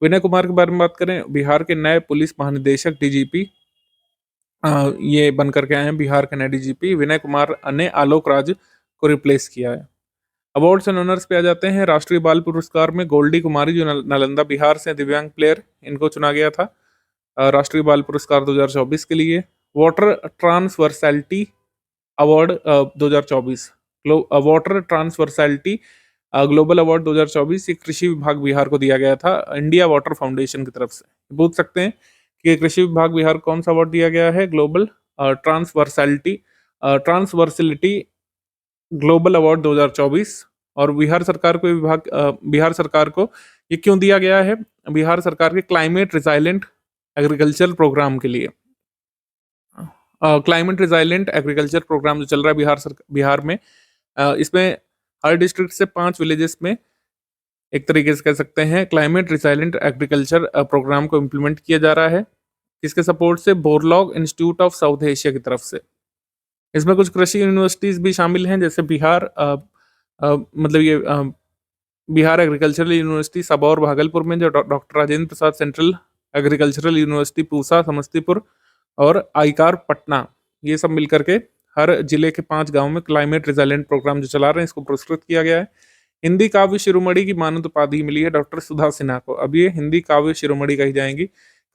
विनय कुमार के बारे में बात करें, बिहार के नए पुलिस महानिदेशक डीजीपी ये बन करके आए हैं। बिहार के नए डीजीपी विनय कुमार ने आलोक राज को रिप्लेस किया है। अवार्ड्स एंड ऑनर्स पे आ जाते हैं। राष्ट्रीय बाल पुरस्कार में गोल्डी कुमारी जो नालंदा बिहार से दिव्यांग प्लेयर, इनको चुना गया था राष्ट्रीय बाल पुरस्कार 2024 के लिए। Water transversality award 2024, water transversality global award 2024 ये कृषि विभाग बिहार को दिया गया था इंडिया वाटर फाउंडेशन की तरफ से। पूछ सकते हैं कि कृषि विभाग बिहार को कौन सा अवार्ड दिया गया है? Global transversality global award 2024। और बिहार सरकार को बिहार सरकार को ये क्यों दिया गया है? बिहार सरकार के क्लाइमेट रिजाइलेंट एग्रीकल्चर प्रोग्राम के लिए। क्लाइमेट रिजाइलेंट एग्रीकल्चर प्रोग्राम जो चल रहा है बिहार में, इसमें हर डिस्ट्रिक्ट से 5 विलेजेस में एक तरीके से कह सकते हैं क्लाइमेट रिजाइलेंट एग्रीकल्चर प्रोग्राम को इम्प्लीमेंट किया जा रहा है। इसके सपोर्ट से Borlaug institute of south Asia की तरफ से। इसमें कुछ कृषि यूनिवर्सिटीज भी शामिल हैं, जैसे बिहार एग्रीकल्चरल यूनिवर्सिटी सबौर भागलपुर में, जो doctor Rajendra Prasad central agricultural university Pusa Samastipur और आईकार पटना, ये सब मिलकर के हर जिले के 5 गांव में क्लाइमेट रिजाइलेंट प्रोग्राम जो चला रहे हैं इसको पुरस्कृत किया गया है। हिंदी काव्य शिरोमणि की मानद उपाधि मिली है डॉक्टर सुधा सिन्हा को। अब ये हिंदी काव्य शिरोमणि कही जाएंगी।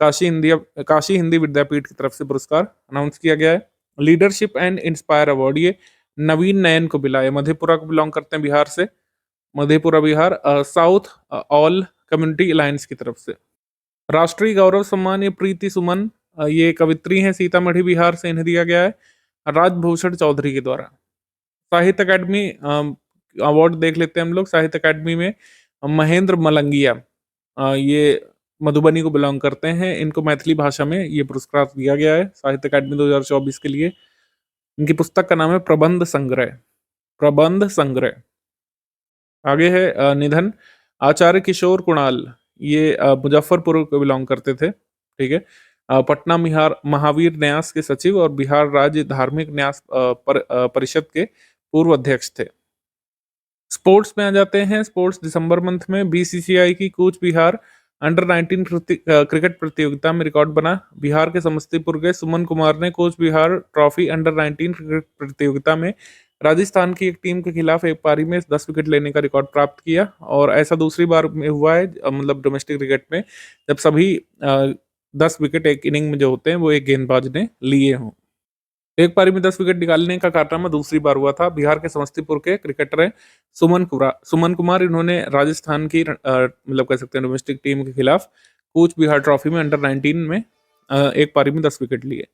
काशी हिंदी विद्यापीठ की तरफ से पुरस्कार अनाउंस किया गया है। लीडरशिप एंड इंस्पायर अवार्ड ये नवीन नयन को मिला है, मधेपुरा को बिलोंग करते हैं बिहार से, Madhepura Bihar, south all community alliance की तरफ से। राष्ट्रीय गौरव सम्मान ये प्रीति सुमन, ये कवित्री हैं सीतामढ़ी बिहार से, इन्हें दिया गया है राजभूषण चौधरी के द्वारा। साहित्य अकादमी अवार्ड देख लेते हैं हम लोग। साहित्य अकादमी में महेंद्र मलंगिया, ये मधुबनी को बिलोंग करते हैं, इनको मैथिली भाषा में ये पुरस्कार दिया गया है साहित्य अकादमी 2024 के लिए। इनकी पुस्तक का नाम है प्रबंध संग्रह। प्रबंध संग्रह। आगे है निधन, आचार्य किशोर कुणाल, ये मुजफ्फरपुर को बिलोंग करते थे, ठीक है। पटना महावीर न्यास के सचिव और बिहार राज्य धार्मिक न्यास परिषद के पूर्व अध्यक्ष थे। स्पोर्ट्स में आ जाते हैं। स्पोर्ट्स दिसंबर मंथ में बीसीसीआई की कूच बिहार अंडर 19 क्रिकेट प्रतियोगिता में रिकॉर्ड बना। बिहार के समस्तीपुर के सुमन कुमार ने Cooch Behar trophy under 19 cricket प्रतियोगिता में राजस्थान की एक टीम के खिलाफ एक पारी में 10 विकेट लेने का रिकॉर्ड प्राप्त किया और ऐसा दूसरी बार में हुआ है, मतलब डोमेस्टिक क्रिकेट में, जब सभी 10 विकेट एक इनिंग में जो होते हैं वो एक गेंदबाज ने लिए हों। एक पारी में 10 विकेट निकालने का कारनामा दूसरी बार हुआ था। बिहार के समस्तीपुर के क्रिकेटर हैं सुमन कुमार, इन्होंने राजस्थान की मतलब कह सकते हैं डोमेस्टिक टीम के खिलाफ कूच बिहार ट्रॉफी में अंडर 19 में एक पारी में 10 विकेट लिए।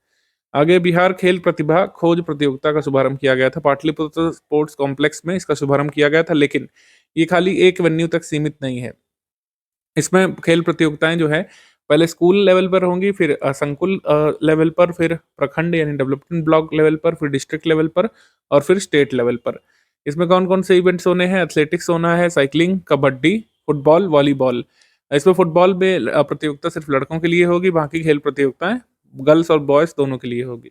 आगे बिहार खेल प्रतिभा खोज प्रतियोगिता का शुभारंभ किया गया था। पाटलिपुत्र स्पोर्ट्स कॉम्प्लेक्स में इसका शुभारंभ किया गया था, लेकिन ये खाली एक वेन्यू तक सीमित नहीं है। इसमें खेल प्रतियोगिताएं जो है पहले स्कूल लेवल पर होंगी, फिर संकुल लेवल पर, फिर प्रखंड यानी डेवलपमेंट ब्लॉक लेवल पर, फिर डिस्ट्रिक्ट लेवल पर और फिर स्टेट लेवल पर। इसमें कौन कौन से इवेंट्स होने हैं? एथलेटिक्स होना है, साइकिलिंग, कबड्डी, फुटबॉल, वॉलीबॉल। इसमें फुटबॉल में प्रतियोगिता सिर्फ लड़कों के लिए होगी, बाकी खेल प्रतियोगिताएं गर्ल्स और बॉयज दोनों के लिए होगी।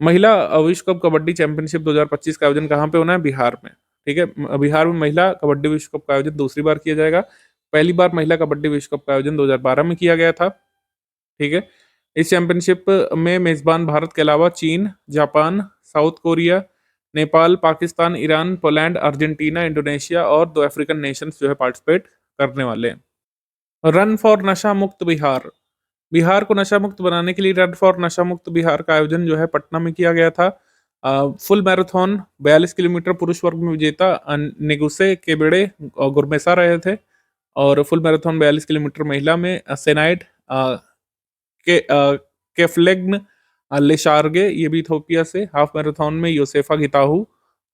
महिला विश्व कप कबड्डी चैंपियनशिप 2025 का आयोजन कहाँ पे होना है? बिहार में, ठीक है। बिहार में महिला कबड्डी विश्व कप का आयोजन दूसरी बार किया जाएगा। पहली बार महिला कबड्डी विश्व कप का आयोजन 2012 में किया गया था, ठीक है। इस चैंपियनशिप में मेजबान भारत के अलावा चीन, Japan, south Korea, Nepal, Pakistan, Iran, Poland, Argentina, Indonesia और 2 अफ्रीकन नेशंस जो है पार्टिसिपेट करने वाले हैं। रन फॉर नशा मुक्त बिहार, बिहार को नशा मुक्त बनाने के लिए रन फॉर नशा मुक्त बिहार का आयोजन जो है पटना में किया गया था। फुल मैराथन 42 किलोमीटर पुरुष वर्ग में विजेता नेगुसे केबेड़े गुरमेसा रहे थे। और फुल मैराथन 42 किलोमीटर महिला में सेनाइट केफलेग्न लेशार्गे, ये भी इथोपिया से। हाफ मैराथन में योसेफा गिताहू।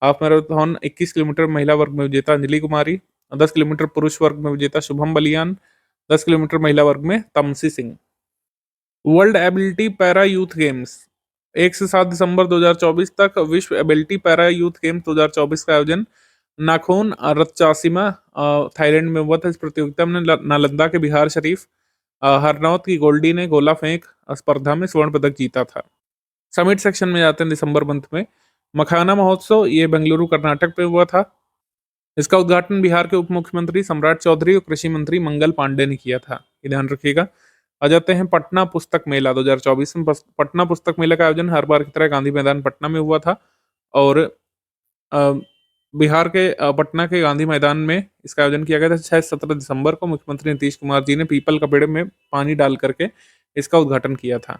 हाफ मैराथन 21 किलोमीटर महिला वर्ग में विजेता अंजलि कुमारी। 10 किलोमीटर पुरुष वर्ग में विजेता शुभम बलियान। 10 किलोमीटर महिला वर्ग में Tamsi Singh. World ability para youth games 1 से 7 दिसंबर 2024 तक विश्व एबिलिटी पैरा यूथ गेम्स 2024 का आयोजन नाखोन रतचासिमा थाईलैंड में हुआ था। इस प्रतियोगिता में नालंदा के बिहार शरीफ हरनौत की गोल्डी ने गोला फेंक स्पर्धा में स्वर्ण पदक जीता था। समिट सेक्शन में जाते हैं दिसंबर मंथ में। मखाना महोत्सव ये बेंगलुरु कर्नाटक में हुआ था। इसका उद्घाटन बिहार के उप मुख्यमंत्री सम्राट चौधरी और कृषि मंत्री मंगल पांडे ने किया था, ये ध्यान रखिएगा। आ जाते हैं पटना पुस्तक मेला 2024 में। पटना पुस्तक मेला का आयोजन हर बार की तरह गांधी मैदान पटना में हुआ था। और बिहार के पटना के गांधी मैदान में इसका आयोजन किया गया था। 6-17 दिसंबर को मुख्यमंत्री नीतीश कुमार जी ने पीपल का पेड़ में पानी डाल करके इसका उद्घाटन किया था।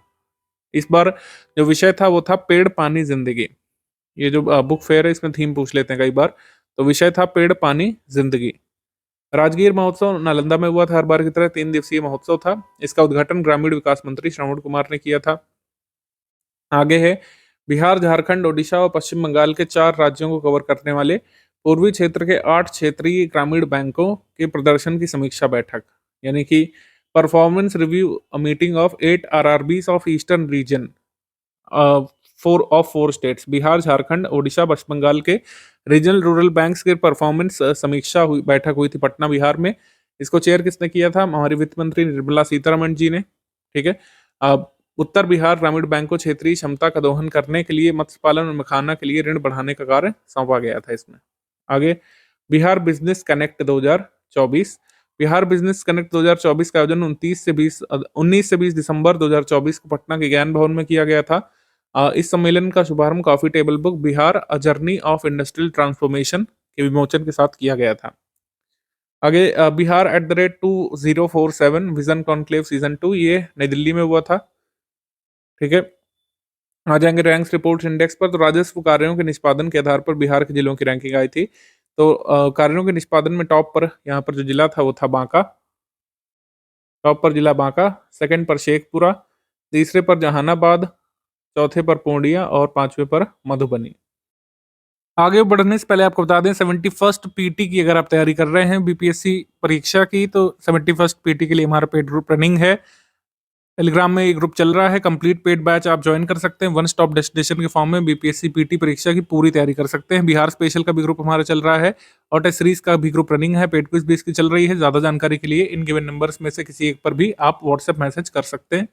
इस बार जो विषय था वो था पेड़ पानी जिंदगी। ये जो बुक फेयर है इसमें थीम पूछ लेते हैं कई बार, तो विषय था पेड़ पानी जिंदगी। राजगीर महोत्सव नालंदा में हुआ था, हर बार की तरह 3 दिवसीय महोत्सव था। इसका उद्घाटन ग्रामीण विकास मंत्री श्रवण कुमार ने किया था। आगे है बिहार, झारखंड, ओडिशा और पश्चिम बंगाल के 4 राज्यों को कवर करने वाले पूर्वी क्षेत्र के 8 क्षेत्रीय ग्रामीण बैंकों के प्रदर्शन की समीक्षा बैठक, यानी कि performance review meeting of 8 RRBs of eastern region 4 states. Bihar, Jharkhand, Odisha, Paschim Bengal के रीजनल रूरल बैंक्स के परफॉर्मेंस समीक्षा हुई, बैठक हुई थी पटना बिहार में। इसको चेयर किसने किया था? हमारी वित्त मंत्री निर्मला सीतारमण जी ने। ठीक है। उत्तर बिहार ग्रामीण बैंक को क्षेत्रीय क्षमता का दोहन करने के लिए मत्स्य पालन और मखाना के लिए ऋण बढ़ाने का कार्य सौंपा गया था इसमें। आगे Bihar business connect 2024। Bihar business connect 2024 का आयोजन 19 से 20 दिसंबर 2024 को पटना के ज्ञान भवन में किया गया था। इस सम्मेलन का शुभारंभ coffee table book Bihar a journey of industrial transformation के विमोचन के साथ किया गया था। आगे बिहार @2047 विजन कॉन्क्लेव सीजन 2, ये नई दिल्ली में हुआ था। ठीक है। आ जाएंगे रैंक्स रिपोर्ट्स इंडेक्स पर। तो राजस्व कार्यों के निष्पादन के आधार पर बिहार के जिलों की रैंकिंग आई थी। तो कार्यों के निष्पादन में टॉप पर यहाँ पर जो जिला था वो था बांका। टॉप पर जिला बांका, सेकंड पर शेखपुरा, तीसरे पर जहानाबाद, चौथे पर पूर्णिया और पांचवें पर मधुबनी। आगे बढ़ने से पहले आपको बता दें 71st पीटी की अगर आप तैयारी कर रहे हैं बीपीएससी परीक्षा की, तो 71st पीटी के लिए हमारा पेड ग्रुप रनिंग है। टेलीग्राम में ये ग्रुप चल रहा है। कंप्लीट पेड बैच आप ज्वाइन कर सकते हैं। वन स्टॉप डेस्टिनेशन के फॉर्म में बीपीएससी पीटी परीक्षा की पूरी तैयारी कर सकते हैं। बिहार स्पेशल का भी ग्रुप हमारा चल रहा है और टेस्ट सीरीज का भी ग्रुप रनिंग है। पेड क्विज भी इसकी चल रही है। ज्यादा जानकारी के लिए इन गिवन नंबर्स में से किसी एक पर भी आप व्हाट्सएप मैसेज कर सकते हैं।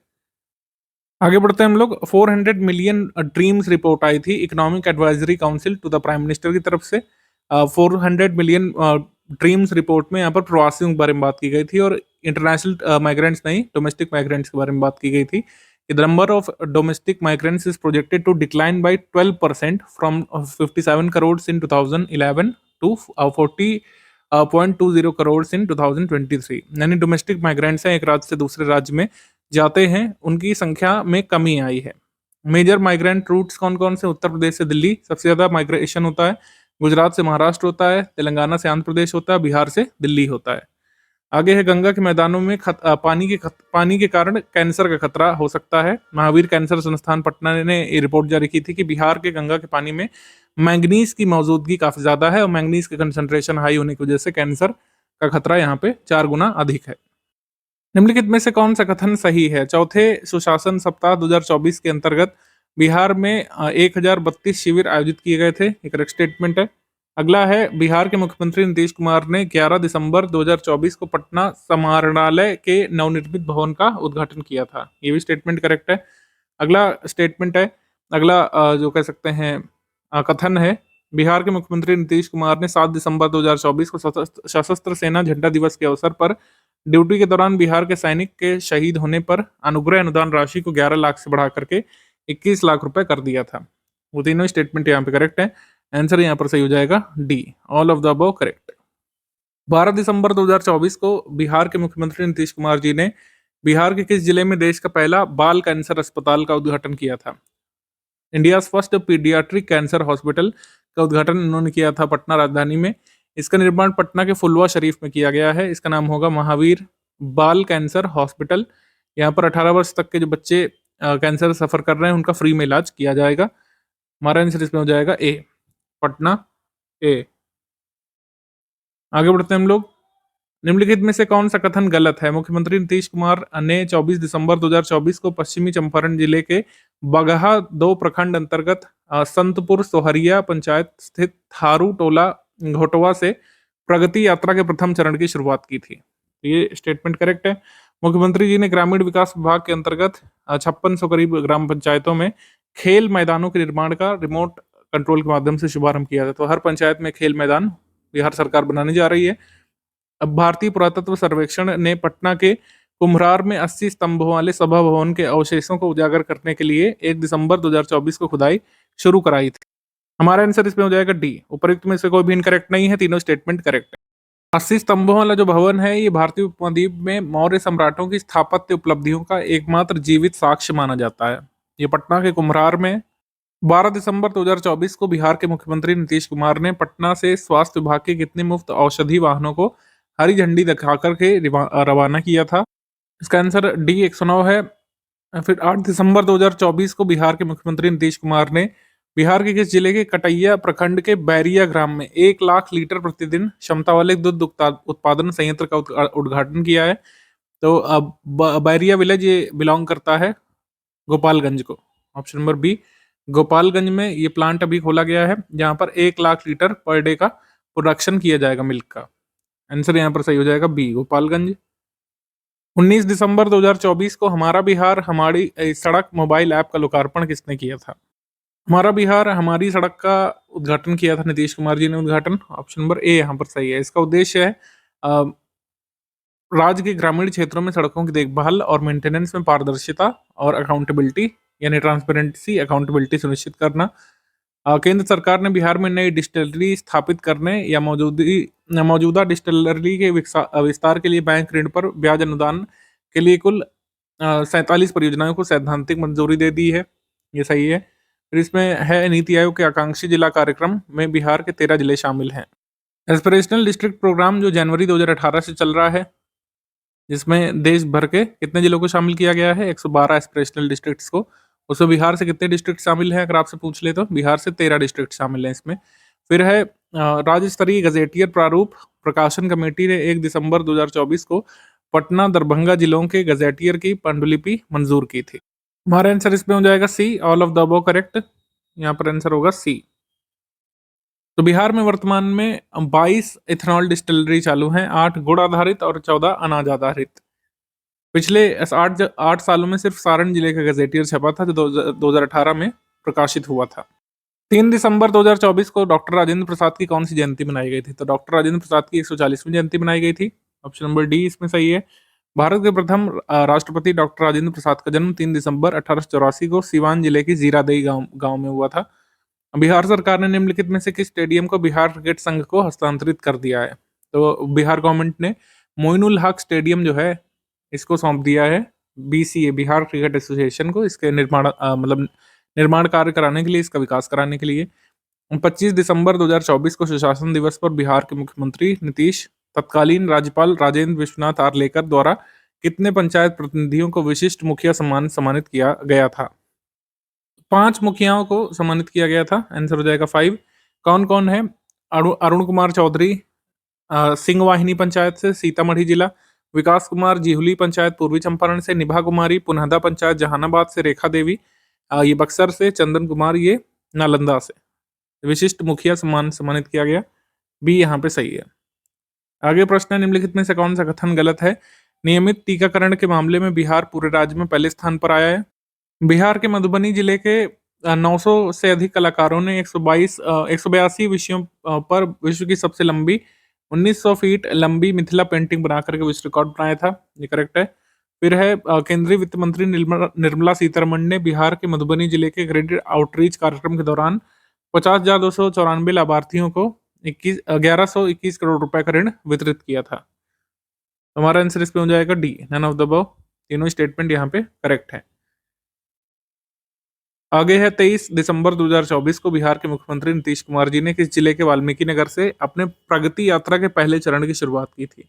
आगे बढ़ते हैं हम लोग। 400 मिलियन ड्रीम्स रिपोर्ट आई थी economic advisory council to the prime minister की तरफ से। 400 मिलियन ड्रीम्स रिपोर्ट में यहाँ पर प्रवासियों के बारे में बात की गई थी और इंटरनेशनल माइग्रेंट्स नहीं, डोमेस्टिक माइग्रेंट्स के बारे में बात की गई थी। The number of domestic migrants is projected to decline by 12% from 57 crore in 2011 to 40.20 crore in 2023। यानी डोमेस्टिक माइग्रेंट्स हैं, एक राज्य से दूसरे राज्य में जाते हैं, उनकी संख्या में कमी आई है। मेजर माइग्रेंट रूट्स कौन कौन से? उत्तर प्रदेश से दिल्ली सबसे ज्यादा माइग्रेशन होता है, गुजरात से महाराष्ट्र होता है, तेलंगाना से आंध्र प्रदेश होता है, बिहार से दिल्ली होता है। आगे है गंगा के मैदानों में पानी के कारण कैंसर का खतरा हो सकता है। महावीर कैंसर संस्थान पटना ने ये रिपोर्ट जारी की थी कि बिहार के गंगा के पानी में मैंगनीज की मौजूदगी काफी ज्यादा है और मैंगनीज के कंसंट्रेशन हाई होने की वजह से कैंसर का खतरा यहाँ पे 4 गुना अधिक है। निम्नलिखित में से कौन सा कथन सही है? चौथे सुशासन सप्ताह 2024 के अंतर्गत बिहार में 1032 शिविर आयोजित किए गए थे, एक करेक्ट स्टेटमेंट है। अगला है बिहार के मुख्यमंत्री नीतीश कुमार ने 11 दिसंबर 2024 को पटना समाहरणालय के नवनिर्मित भवन का उद्घाटन किया था, ये भी स्टेटमेंट करेक्ट है। अगला स्टेटमेंट है, अगला जो कह सकते हैं कथन है, बिहार के मुख्यमंत्री नीतीश कुमार ने 7 दिसंबर 2024 को सशस्त्र सेना झंडा दिवस के अवसर पर ड्यूटी के दौरान बिहार के सैनिक के शहीद होने पर अनुग्रह अनुदान राशि को 11 लाख से बढ़ा करके 21 लाख रुपए कर दिया था। वो तीनों स्टेटमेंट यहाँ पे करेक्ट है। आंसर यहाँ पर सही हो जाएगा D, all of the above correct. 12 दिसंबर 2024 को बिहार के मुख्यमंत्री नीतीश कुमार जी ने बिहार के किस जिले में देश का पहला बाल कैंसर अस्पताल का उद्घाटन किया था? India's first paediatric cancer hospital का उद्घाटन इन्होंने किया था पटना राजधानी में। इसका निर्माण पटना के फुलवा शरीफ में किया गया है। इसका नाम होगा महावीर बाल कैंसर हॉस्पिटल। यहाँ पर 18 वर्ष तक के जो बच्चे कैंसर सफर कर रहे हैं उनका फ्री में इलाज किया जाएगा। हमारा आंसर इसमें हो जाएगा ए, पटना ए। आगे बढ़ते हैं हम लोग। निम्नलिखित में से कौन सा कथन गलत है? मुख्यमंत्री नीतीश कुमार ने 24 दिसंबर 2024 को पश्चिमी चंपारण जिले के बगहा 2 प्रखंड अंतर्गत संतपुर सोहरिया पंचायत स्थित थारू टोला घोटवा से प्रगति यात्रा के प्रथम चरण की शुरुआत की थी। ये स्टेटमेंट करेक्ट है। मुख्यमंत्री जी ने ग्रामीण विकास विभाग के अंतर्गत 5600 करीब ग्राम पंचायतों में खेल मैदानों के निर्माण का रिमोट कंट्रोल के माध्यम से शुभारंभ किया था। तो हर पंचायत में खेल मैदान बिहार सरकार बनाने जा रही है। अब भारतीय पुरातत्व सर्वेक्षण ने पटना के कुम्हरार में 80 स्तंभों वाले सभा भवन के अवशेषों को उजागर करने के लिए 1 दिसंबर 2024 को खुदाई शुरू कराई थी। हमारा आंसर इसमें हो जाएगा डी। उपयुक्त में से कोई भी इनकरेक्ट नहीं है, तीनों स्टेटमेंट करेक्ट है। 80 स्तंभों वाला जो भवन है ये भारतीय उपमहाद्वीप में मौर्य सम्राटों की स्थापत्य उपलब्धियों का एकमात्र जीवित साक्ष्य माना जाता है। ये पटना के कुम्हरार में 12 दिसंबर 2024 को बिहार के मुख्यमंत्री नीतीश कुमार ने पटना से स्वास्थ्य विभाग के कितने मुफ्त औषधि वाहनों को हरी झंडी दिखाकर के रवाना किया था? इसका आंसर डी 109 है। फिर 8 दिसंबर 2024 को बिहार के मुख्यमंत्री नीतीश कुमार ने बिहार के किस जिले के कटैया प्रखंड के बैरिया ग्राम में 1 लाख लीटर प्रतिदिन क्षमता वाले दुग्ध उत्पादन संयंत्र का उद्घाटन किया है? तो बैरिया विलेज ये बिलोंग करता है गोपालगंज को। ऑप्शन नंबर बी, गोपालगंज में ये प्लांट अभी खोला गया है जहां पर 1 लाख लीटर पर डे का प्रोडक्शन किया जाएगा मिल्क का। आंसर यहाँ पर सही हो जाएगा बी, गोपालगंज। 19 दिसंबर 2024 को हमारा बिहार हमारी सड़क मोबाइल ऐप का लोकार्पण किसने किया था? हमारा बिहार हमारी सड़क का उद्घाटन किया था नीतीश कुमार जी ने उद्घाटन। ऑप्शन नंबर ए यहाँ पर सही है। इसका उद्देश्य है राज्य के ग्रामीण क्षेत्रों में सड़कों की देखभाल और मेंटेनेंस में पारदर्शिता और अकाउंटेबिलिटी यानी ट्रांसपेरेंसी अकाउंटेबिलिटी सुनिश्चित करना। केंद्र सरकार ने बिहार में नई डिस्टिलरी स्थापित करने या मौजूदा डिस्टिलरी के विस्तार के लिए बैंक ऋण पर ब्याज अनुदान के लिए कुल 47 परियोजनाओं को सैद्धांतिक मंजूरी दे दी है। ये सही है। फिर इसमें है नीति आयोग के आकांक्षी जिला कार्यक्रम में बिहार के 13 जिले शामिल हैं। एस्पिरेशनल डिस्ट्रिक्ट प्रोग्राम जो जनवरी 2018 से चल रहा है जिसमें देश भर के कितने जिलों को शामिल किया गया है? 112 एस्पिरेशनल डिस्ट्रिक्ट्स को। उसमें बिहार से कितने डिस्ट्रिक्ट शामिल हैं? अगर आपसे पूछ ले तो बिहार से 13 डिस्ट्रिक्ट शामिल हैं इसमें। फिर है राज्य स्तरीय गजेटियर प्रारूप प्रकाशन कमेटी ने 1 दिसंबर 2024 को पटना दरभंगा जिलों के गजेटियर की पांडुलिपि मंजूर की थी। हमारा आंसर इसमें हो जाएगा C, all of the above correct. यहाँ पर आंसर होगा सी। तो बिहार में वर्तमान में 22 इथेनॉल डिस्टिलरी चालू हैं, 8 गुड़ आधारित और 14 अनाज आधारित। पिछले 8 सालों में सिर्फ सारण जिले का गजेटियर छपा था जो 2018 में प्रकाशित हुआ था। 3 दिसंबर 2024 को डॉक्टर राजेंद्र प्रसाद की कौन सी जयंती मनाई गई थी? तो डॉक्टर राजेंद्र प्रसाद की 140वीं जयंती मनाई गई थी। ऑप्शन नंबर डी इसमें सही है। भारत के प्रथम राष्ट्रपति डॉक्टर राजेंद्र प्रसाद का जन्म 3 दिसंबर 1884 को सिवान जिले की जीरादेई गांव में हुआ था। बिहार सरकार ने निम्नलिखित में से किस स्टेडियम को बिहार क्रिकेट संघ को हस्तांतरित कर दिया है? तो बिहार गवर्नमेंट ने मोइनुल हक स्टेडियम जो है इसको सौंप दिया है बीसीए बिहार क्रिकेट एसोसिएशन को, इसके निर्माण कार्य कराने के लिए, इसका विकास कराने के लिए। 25 दिसंबर 2024 को सुशासन दिवस पर बिहार के मुख्यमंत्री नीतीश तत्कालीन राज्यपाल राजेंद्र विश्वनाथ आर्लेकर द्वारा कितने पंचायत प्रतिनिधियों को विशिष्ट मुखिया सम्मान सम्मानित किया गया था? 5 मुखियाओं को सम्मानित किया गया था। आंसर हो जाएगा 5। कौन कौन है? अरुण कुमार चौधरी सिंह वाहिनी पंचायत से सीतामढ़ी जिला, विकास कुमार जिहुली पंचायत पूर्वी चंपारण से, निभा कुमारी पुनहदा पंचायत जहानाबाद से, रेखा देवी ये बक्सर से, चंदन कुमार ये नालंदा से। विशिष्ट मुखिया सम्मान सम्मानित किया गया। बी यहाँ पे सही है। आगे प्रश्न है, निम्नलिखित में से कौन सा कथन गलत है? नियमित टीकाकरण के मामले में बिहार पूरे राज्य में पहले स्थान पर आया है। बिहार के मधुबनी जिले के 900 से अधिक कलाकारों ने 182 विषयों पर विश्व की सबसे लंबी 1900 फीट लंबी मिथिला पेंटिंग बना करके विश्व रिकॉर्ड बनाया था। ये करेक्ट है। फिर है केंद्रीय वित्त मंत्री निर्मला सीतारमण ने बिहार के मधुबनी जिले के क्रेडिट आउटरीच कार्यक्रम के दौरान 50,294 लाभार्थियों को 1121 करोड़ रुपए का ऋण वितरित किया था। हमारा आंसर इस पे हो जाएगा D, none of the above. तीनों स्टेटमेंट यहाँ पे करेक्ट है। आगे है 23 दिसंबर 2024 को बिहार के मुख्यमंत्री नीतीश कुमार जी ने किस जिले के वाल्मीकि नगर से अपने प्रगति यात्रा के पहले चरण की शुरुआत की थी?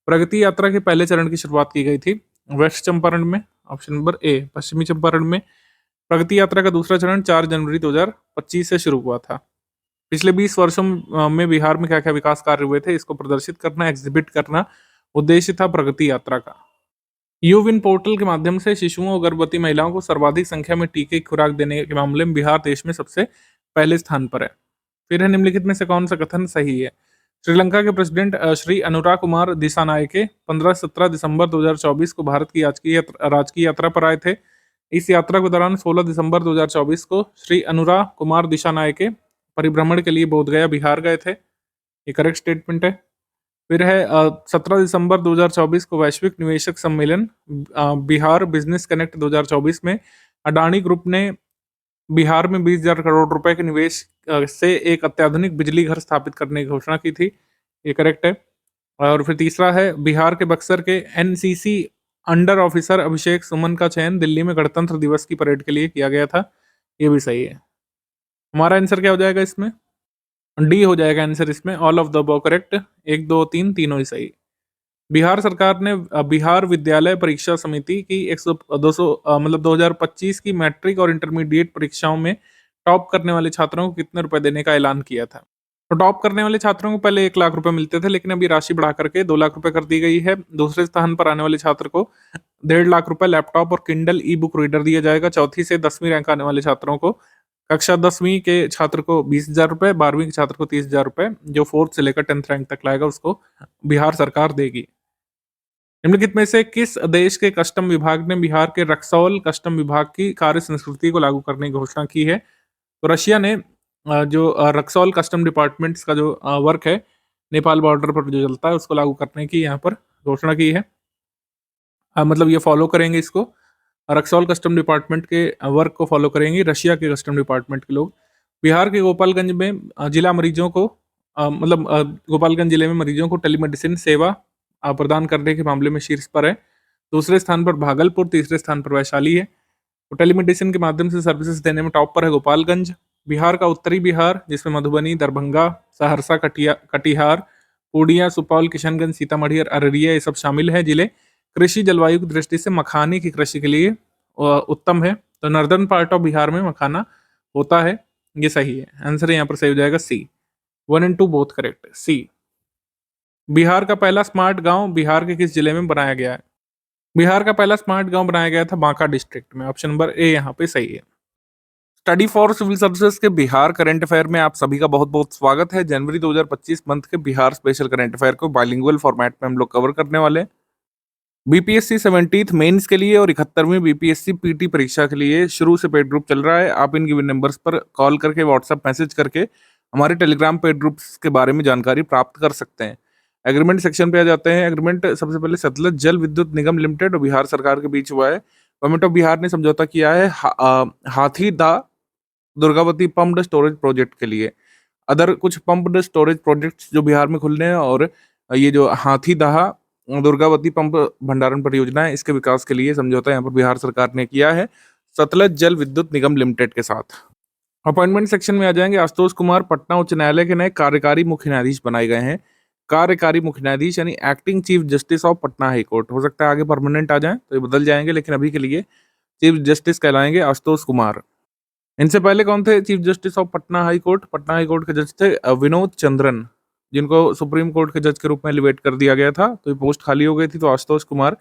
प्रगति यात्रा के पहले चरण की शुरुआत की गई थी वेस्ट चंपारण में, ऑप्शन नंबर ए पश्चिमी चंपारण में। प्रगति यात्रा का दूसरा चरण 4 जनवरी 2025 से शुरू हुआ था। पिछले 20 वर्षों में बिहार में क्या-क्या विकास कार्य हुए थे, इसको प्रदर्शित करना, एग्ज़िबिट करना उद्देश्य था प्रगति यात्रा का। यूविन पोर्टल के माध्यम से शिशुओं और गर्भवती महिलाओं को सर्वाधिक संख्या में टीके की खुराक देने के मामले में बिहार देश में सबसे पहले स्थान पर है। फिर है निम्नलिखित में से कौन सा कथन सही है? श्रीलंका के प्रेसिडेंट श्री अनुराग कुमार दिसानायके 15-17 दिसंबर 2024 को भारत की राजकीय यात्रा पर आए थे। इस यात्रा के दौरान 16 दिसंबर 2024 को श्री अनुराग कुमार दिसानायके परिभ्रमण के लिए बोधगया बिहार गए थे। ये करेक्ट स्टेटमेंट है। फिर है 17 दिसंबर 2024 को वैश्विक निवेशक सम्मेलन बिहार बिजनेस कनेक्ट 2024 में अडानी ग्रुप ने बिहार में 20,000 करोड़ रुपए के निवेश से एक अत्याधुनिक बिजली घर स्थापित करने की घोषणा की थी। ये करेक्ट है। और फिर तीसरा है बिहार के बक्सर के एनसीसी अंडर ऑफिसर अभिषेक सुमन का चयन दिल्ली में गणतंत्र दिवस की परेड के लिए किया गया था। ये भी सही है। हमारा आंसर क्या हो जाएगा इसमें? डी हो जाएगा आंसर इसमें, all of the above correct. 1, 2, 3 तीनों ही सही। बिहार सरकार ने बिहार विद्यालय परीक्षा समिति की 2025 की मैट्रिक और इंटरमीडिएट परीक्षाओं में टॉप करने वाले छात्रों को कितने रुपए देने का ऐलान किया था? तो टॉप करने वाले छात्रों को पहले 1 लाख रुपए मिलते थे, लेकिन अभी राशि बढ़ा करके 2 लाख रुपए कर दी गई है। दूसरे स्थान पर आने वाले छात्र को 1.5 लाख रुपए लैपटॉप और किंडल ई बुक रीडर दिया जाएगा। चौथी से 10वीं रैंक आने वाले छात्रों को, कक्षा 10वीं के छात्र को 20,000 रुपए, 12वीं के छात्र को 30,000 रुपए, जो 4th से लेकर 10th रैंक तक लाएगा उसको बिहार सरकार देगी। निम्नलिखित में से किस देश के कस्टम विभाग ने बिहार के रक्सौल कस्टम विभाग की कार्य संस्कृति को लागू करने की घोषणा की है? तो रशिया ने जो रक्सौल कस्टम डिपार्टमेंट्स का जो वर्क है नेपाल बॉर्डर पर जो चलता है उसको लागू करने की यहाँ पर घोषणा की है। मतलब ये फॉलो करेंगे इसको, रक्सौल कस्टम डिपार्टमेंट के वर्क को फॉलो करेंगे रशिया के कस्टम डिपार्टमेंट के लोग। बिहार के गोपालगंज में जिला मरीजों को गोपालगंज जिले में मरीजों को टेलीमेडिसिन सेवा प्रदान करने के मामले में शीर्ष पर है। दूसरे स्थान पर भागलपुर, तीसरे स्थान पर वैशाली है। तो टेलीमेडिसिन के माध्यम से सर्विसेज देने में टॉप पर है गोपालगंज। बिहार का उत्तरी बिहार, जिसमें मधुबनी, दरभंगा, सहरसा, कटिहार, पूर्णिया, सुपौल, किशनगंज, सीतामढ़ी और अररिया, ये सब शामिल है जिले। कृषि जलवायु की दृष्टि से मखाने की कृषि के लिए उत्तम है। तो नॉर्दर्न पार्ट ऑफ बिहार में मखाना होता है। ये सही है, आंसर यहाँ पर सही हो जाएगा सी। 1 and 2 बोथ करेक्ट, सी। बिहार का पहला स्मार्ट गांव बिहार के किस जिले में बनाया गया है? बिहार का पहला स्मार्ट गांव बनाया गया था बांका डिस्ट्रिक्ट में। ऑप्शन नंबर ए यहाँ पे सही है। स्टडी फॉर सिविल सर्विसेज के बिहार करंट अफेयर में आप सभी का बहुत बहुत स्वागत है। जनवरी 2025 मंथ के बिहार स्पेशल करंट अफेयर को बाइलिंगुअल फॉर्मेट में हम लोग कवर करने वाले हैं। बीपीएससी 70th मेंस के लिए और 71वीं बीपीएससी पीटी परीक्षा के लिए शुरू से पेड ग्रुप चल रहा है। आप इन गिवन नंबर्स पर कॉल करके, व्हाट्सएप मैसेज करके हमारे टेलीग्राम पेड ग्रुप्स के बारे में जानकारी प्राप्त कर सकते हैं। एग्रीमेंट सेक्शन पे आ जाते हैं। एग्रीमेंट सबसे पहले सतलज जल विद्युत निगम लिमिटेड और बिहार सरकार के बीच हुआ है। गवर्नमेंट ऑफ बिहार ने समझौता किया है Hathidah Durgavati pumped storage project के लिए। अदर कुछ पम्प्ड स्टोरेज प्रोजेक्ट्स जो बिहार में खुलने हैं, और ये जो हाथीदह दुर्गावती पंप भंडारण परियोजना है, इसके विकास के लिए समझौता यहाँ पर बिहार सरकार ने किया है सतलज जल विद्युत निगम लिमिटेड के साथ। अपॉइंटमेंट सेक्शन में आ जाएंगे। आशुतोष कुमार पटना उच्च न्यायालय के नए कार्यकारी मुख्य न्यायाधीश बनाए गए हैं। कार्यकारी मुख्य न्यायाधीश यानी acting chief justice of Patna high court. हो सकता है आगे परमानेंट आ जाए तो ये बदल जाएंगे, लेकिन अभी के लिए चीफ जस्टिस कहलाएंगे आशुतोष कुमार। इनसे पहले कौन थे chief justice of Patna high court? Patna high court के जज थे विनोद चंद्रन, जिनको सुप्रीम कोर्ट के जज के रूप में एलिवेट कर दिया गया था। तो ये पोस्ट खाली हो गई थी, तो आशुतोष कुमार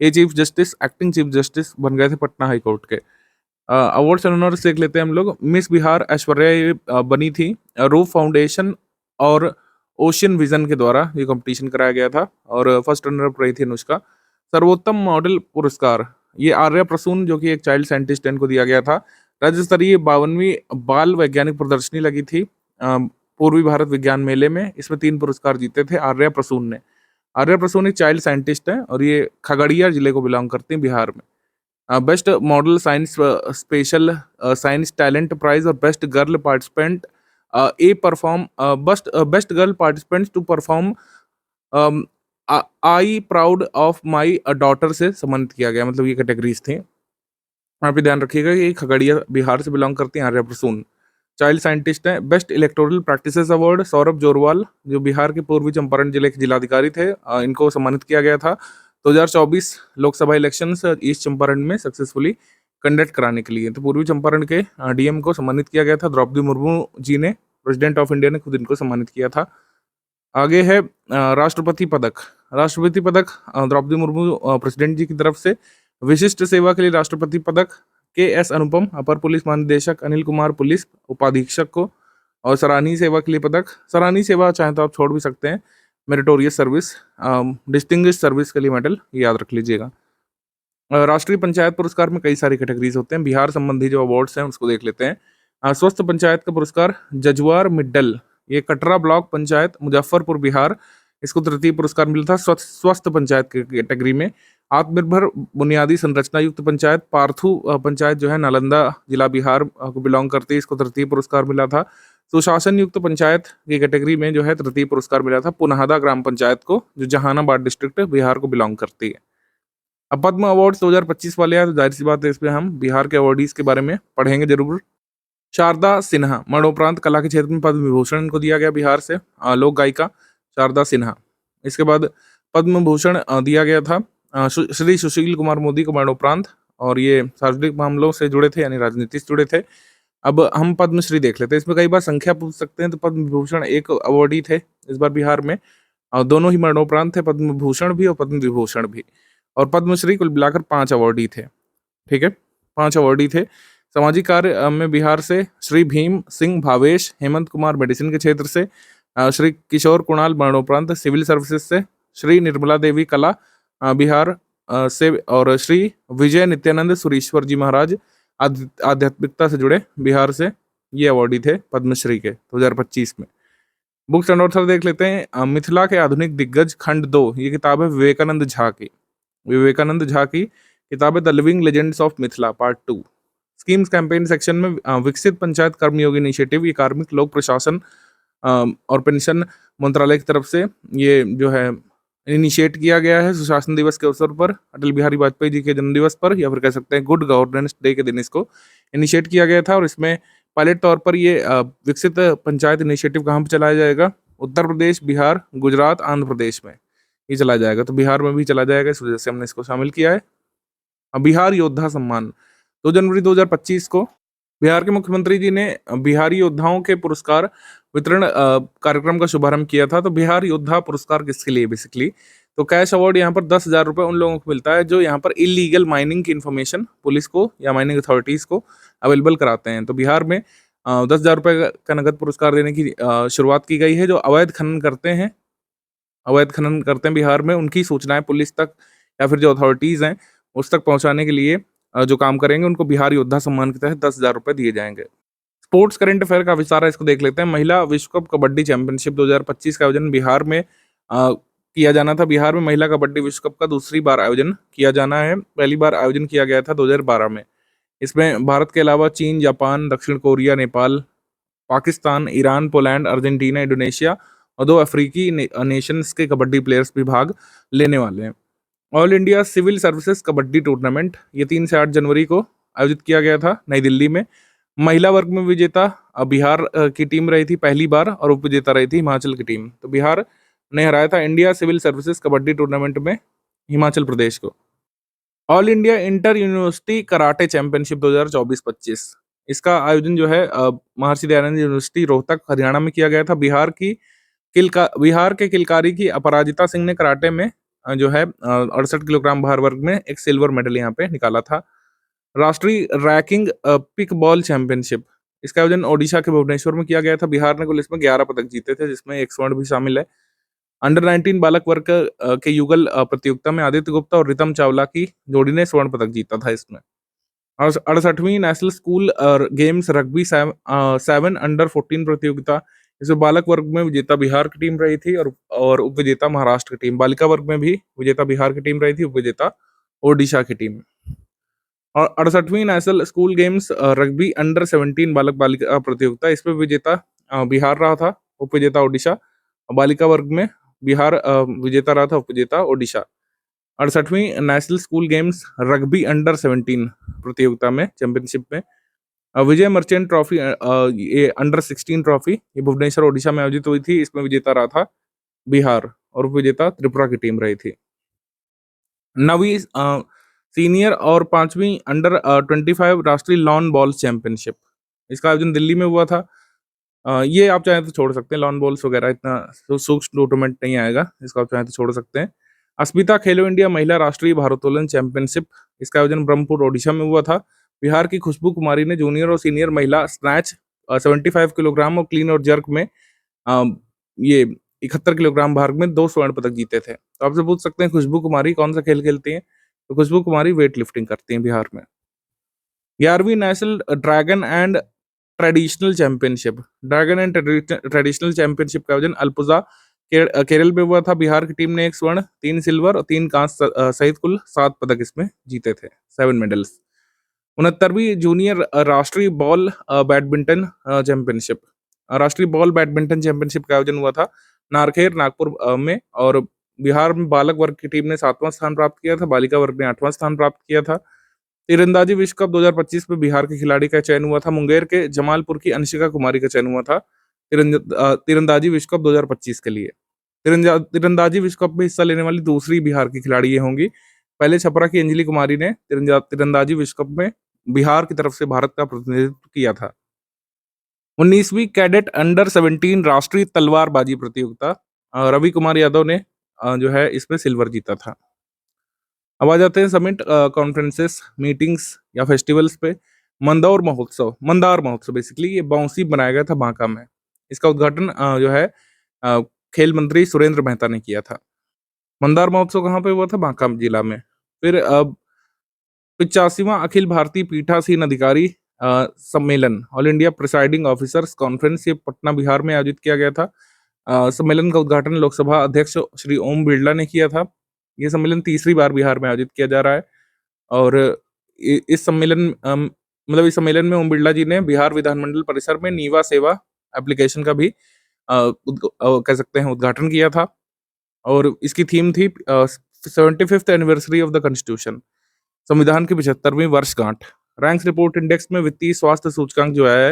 ये chief justice, acting chief justice बन गए थे पटना हाई कोर्ट के। अवार्ड्स एंड ऑनर्स देख लेते हैं हम लोग। मिस बिहार ऐश्वर्या ये बनी थी। रूफ फाउंडेशन और ओशियन विजन के द्वारा ये कंपटीशन कराया गया था, और फर्स्ट रनर अप रही थी अनुष्का। सर्वोत्तम मॉडल पुरस्कार ये आर्या प्रसून, जो कि एक चाइल्ड साइंटिस्ट, इनको दिया गया था। राज्य स्तरीय 52वीं बाल वैज्ञानिक प्रदर्शनी लगी थी पूर्वी भारत विज्ञान मेले में। इसमें 3 पुरस्कार जीते थे आर्या प्रसून ने। आर्या प्रसून एक चाइल्ड साइंटिस्ट है और ये खगड़िया जिले को बिलोंग करते हैं बिहार में। Best model science special science talent prize और best girl participant best girl participants to perform I proud of my daughter से सम्मानित किया गया। मतलब ये कैटेगरीज थे। यहाँ पे ध्यान रखिएगा कि खगड़िया बिहार से बिलोंग करती हैं आर्या प्रसून। चाइल्ड साइंटिस्ट हैं। Best electoral practices award Saurabh Jorwal, जो बिहार के पूर्वी चंपारण जिले के जिलाधिकारी थे, इनको सम्मानित किया गया था 2024 लोकसभा इलेक्शंस ईस्ट चंपारण में सक्सेसफुली कंडक्ट कराने के लिए। तो पूर्वी चंपारण के डीएम को सम्मानित किया गया था। द्रौपदी मुर्मू जी ने, प्रेसिडेंट ऑफ इंडिया ने खुद इनको सम्मानित किया था। आगे है राष्ट्रपति पदक। राष्ट्रपति पदक द्रौपदी मुर्मू प्रेसिडेंट जी की तरफ से। विशिष्ट सेवा के लिए राष्ट्रपति पदक के एस अनुपम, अपर पुलिस महानिदेशक अनिल कुमार पुलिस उपाधीक्षक को। और सराहनीय सेवा के लिए पदक, सराहनीय सेवा चाहे तो आप छोड़ भी सकते हैं, मेरिटोरियस सर्विस, डिस्टिंग्विश सर्विस के लिए मेडल, याद रख लीजिएगा। राष्ट्रीय पंचायत पुरस्कार में कई सारी कैटेगरीज होते हैं। बिहार संबंधी जो अवार्ड्स हैं उसको देख लेते हैं। स्वस्थ पंचायत का पुरस्कार जजुआर मिड्डल, ये कटरा ब्लॉक पंचायत मुजफ्फरपुर बिहार, इसको तृतीय पुरस्कार मिला था स्वस्थ पंचायत की कैटेगरी में। आत्मनिर्भर बुनियादी संरचना युक्त पंचायत पार्थू पंचायत जो है नालंदा जिला बिहार को बिलोंग करती है, इसको तृतीय पुरस्कार मिला था। सुशासन युक्त पंचायत की कैटेगरी में जो है तृतीय पुरस्कार मिला था पुनहादा ग्राम पंचायत को, जो जहानाबाद डिस्ट्रिक्ट बिहार को बिलोंग करती है। अब पद्म अवार्ड्स 2025 वाले हैं, तो जाहिर सी बात है इसमें हम बिहार के अवार्डीज के बारे में पढ़ेंगे जरूर। शारदा सिन्हा, मरणोपरांत कला के क्षेत्र में पद्म विभूषण इनको दिया गया बिहार से, लोक गायिका शारदा सिन्हा। इसके बाद पद्म भूषण दिया गया था श्री सुशील कुमार मोदी को मरणोपरांत, और ये सार्वजनिक मामलों से जुड़े थे, यानी राजनीति से जुड़े थे। अब हम पद्मश्री देख लेते हैं। इसमें कई बार संख्या पूछ सकते हैं, तो पद्म विभूषण एक अवार्डी थे इस बार बिहार में, और दोनों ही मरणोपरांत थे, पद्म भूषण भी और पद्म विभूषण भी। और पद्मश्री कुल मिलाकर 5 अवार्डी थे। ठीक है, 5 अवार्डी थे। सामाजिक कार्य में बिहार से श्री भीम सिंह भावेश, हेमंत कुमार मेडिसिन के क्षेत्र से, श्री किशोर कुणाल मरणोपरांत सिविल सर्विसेज से, श्री निर्मला देवी कला बिहार से, और श्री विजय नित्यानंद सुरीश्वर जी महाराज आध्यात्मिकता से जुड़े बिहार से, ये अवार्डी थे पद्मश्री के 2025 में। बुक्स एंड ऑथर देख लेते हैं। मिथिला के आधुनिक दिग्गज खंड 2, ये किताब है विवेकानंद झा की। विवेकानंद झा की किताब है the living legends of Mithila part 2। Schemes campaign section में विकसित पंचायत कर्मयोगी इनिशिएटिव, ये कार्मिक लोक प्रशासन और पेंशन मंत्रालय की तरफ से ये जो है इनिशिएट किया गया है सुशासन दिवस के अवसर पर, अटल बिहारी वाजपेयी जी के जन्म दिवस पर, या फिर कह सकते हैं गुड गवर्नेंस डे के दिन इसको इनिशिएट किया गया था। और इसमें पायलट तौर पर ये विकसित पंचायत इनिशिएटिव कहाँ पर चलाया जाएगा? उत्तर प्रदेश, बिहार, गुजरात, आंध्र प्रदेश में ये चला जाएगा। तो बिहार में भी चला जाएगा, इस वजह से हमने इसको शामिल किया है। बिहार योद्धा सम्मान 2 जनवरी 2025 को बिहार के मुख्यमंत्री जी ने बिहारी योद्धाओं के पुरस्कार वितरण कार्यक्रम का शुभारंभ किया था। तो बिहार योद्धा पुरस्कार किसके लिए? बेसिकली तो कैश अवार्ड यहाँ पर 10,000 रुपये उन लोगों को मिलता है जो यहाँ पर इलीगल माइनिंग की इन्फॉर्मेशन पुलिस को या माइनिंग अथॉरिटीज को अवेलेबल कराते हैं। तो बिहार में 10,000 रुपये का नगद पुरस्कार देने की शुरुआत की गई है। जो अवैध खनन करते हैं बिहार में, उनकी सूचनाएं पुलिस तक या फिर जो अथॉरिटीज हैं उस तक पहुंचाने के लिए जो काम करेंगे उनको बिहार योद्धा सम्मान के तहत 10,000 रुपये दिए जाएंगे। स्पोर्ट्स करंट अफेयर का विस्तार है, इसको देख लेते हैं। महिला विश्व कप कबड्डी चैंपियनशिप 2025 का आयोजन बिहार में किया जाना था। बिहार में महिला कबड्डी विश्व कप का दूसरी बार आयोजन किया जाना है। पहली बार आयोजन किया गया था 2012 में। इसमें भारत के अलावा चीन, जापान, दक्षिण Korea, Nepal, Pakistan, Iran, Poland, Argentina, Indonesia और 2 अफ्रीकी नेशंस के कबड्डी प्लेयर्स भी भाग लेने वाले हैं। All India civil services kabaddi tournament ये 3 से 8 जनवरी को आयोजित किया गया था नई दिल्ली में। महिला वर्ग में विजेता बिहार की टीम रही थी पहली बार, और उप विजेता रही थी हिमाचल की टीम। तो बिहार ने हराया था India civil services kabaddi tournament में हिमाचल प्रदेश को। All India inter university karate championship 2024-25, इसका आयोजन जो है महर्षि दयानंद यूनिवर्सिटी रोहतक हरियाणा में किया गया था। बिहार के किलकारी की अपराजिता सिंह ने कराटे में जो है 68 किलोग्राम भार वर्ग में एक सिल्वर मेडल यहाँ पे निकाला था। राष्ट्रीय रैकिंग पिक बॉल चैंपियनशिप, इसका आयोजन ओडिशा के भुवनेश्वर में किया गया था। बिहार ने कुल इसमें 11 पदक जीते थे, जिसमें 1 स्वर्ण भी शामिल है। अंडर 19 बालक वर्ग के युगल प्रतियोगिता में आदित्य गुप्ता और रितम चावला की जोड़ी ने स्वर्ण पदक जीता था इसमें। और 68वीं national school games rugby 7 under 14 प्रतियोगिता, इसमें बालक वर्ग में विजेता बिहार की टीम रही थी और उप विजेता महाराष्ट्र की टीम। बालिका वर्ग में भी विजेता बिहार की टीम रही थी, उप विजेता ओडिशा की टीम। और 68वीं national school games rugby under 17 बालक बालिका प्रतियोगिता, इसमें विजेता बिहार रहा था, उप विजेता ओडिशा। बालिका वर्ग में बिहार विजेता रहा था, उप विजेता ओडिशा। 68वीं national school games rugby under 17 प्रतियोगिता में चैंपियनशिप में विजय मर्चेंट ट्रॉफी, ये अंडर 16 ट्रॉफी ये भुवनेश्वर ओडिशा में आयोजित हुई थी। इसमें विजेता रहा था बिहार और विजेता त्रिपुरा की टीम रही थी। 9वीं सीनियर और 5वीं अंडर 25 राष्ट्रीय लॉन बॉल चैंपियनशिप, इसका आयोजन दिल्ली में हुआ था। ये आप चाहें तो छोड़ सकते हैं, लॉन बॉल्स वगैरह इतना सूक्ष्म टूर्नामेंट नहीं आएगा, इसको आप चाहें तो छोड़ सकते हैं। अस्मिता खेलो इंडिया महिला राष्ट्रीय भारोत्तोलन चैंपियनशिप, इसका आयोजन ब्रह्मपुर ओडिशा में हुआ था। बिहार की खुशबू कुमारी ने जूनियर और सीनियर महिला स्नैच 75 किलोग्राम और क्लीन और जर्क में अ, ये 71 किलोग्राम भार में 2 स्वर्ण पदक जीते थे। तो आपसे पूछ सकते हैं खुशबू कुमारी कौन सा खेल खेलती हैं? तो खुशबू कुमारी वेट लिफ्टिंग करती हैं बिहार में। 11वीं national dragon and traditional championship, dragon and traditional championship का आयोजन अल्पुजा केरल में हुआ था। बिहार की टीम ने 1 स्वर्ण, 3 सिल्वर और 3 कांस्य सहित कुल 7 पदक इसमें जीते थे, 7 मेडल्स। 69वीं जूनियर राष्ट्रीय बॉल बैडमिंटन चैंपियनशिप, राष्ट्रीय बॉल बैडमिंटन चैंपियनशिप का आयोजन हुआ था नारखेर नागपुर में, और बिहार में बालक वर्ग की टीम ने 7वां स्थान प्राप्त किया था, बालिका वर्ग ने 8वां स्थान प्राप्त किया था। तीरंदाजी विश्व कप 2025 में बिहार के खिलाड़ी का चयन हुआ था, मुंगेर के जमालपुर की अंशिका कुमारी का चयन हुआ था तीरंदाजी विश्व कप 2025 के लिए। तीरंदाजी विश्व कप में हिस्सा लेने वाली दूसरी बिहार की खिलाड़ी ये होंगी। पहले छपरा की अंजलि कुमारी ने तीरंदाजी विश्व कप में बिहार की तरफ से भारत का प्रतिनिधित्व किया था। 19वीं कैडेट अंडर 17 राष्ट्रीय तलवारबाजी प्रतियोगिता, रवि कुमार यादव ने जो है इसमें सिल्वर जीता था। अब आ जाते हैं समिट कॉन्फ्रेंसेस, मीटिंग्स या फेस्टिवल्स पे। मंदौर महोत्सव, मंदार महोत्सव बेसिकली ये बाउंसी बनाया गया था बांका में। इसका उद्घाटन जो है खेल मंत्री सुरेंद्र मेहता ने किया था। मंदार महोत्सव कहाँ पे हुआ था? बांका जिला में। फिर 85वां अखिल भारतीय पीठासीन अधिकारी सम्मेलन, all India presiding officers conference, ये पटना बिहार में आयोजित किया गया था। सम्मेलन का उद्घाटन लोकसभा अध्यक्ष श्री ओम बिरला ने किया था। ये सम्मेलन तीसरी बार बिहार में आयोजित किया जा रहा है, और इस सम्मेलन मतलब इस सम्मेलन में ओम बिरला जी ने बिहार विधानमंडल परिसर में नीवा सेवा एप्लीकेशन का भी कह सकते हैं उद्घाटन किया था, और इसकी थीम थी 75th anniversary of the constitution, संविधान की 75वीं वर्षगांठ। रैंक्स रिपोर्ट इंडेक्स में वित्तीय स्वास्थ्य सूचकांक जो है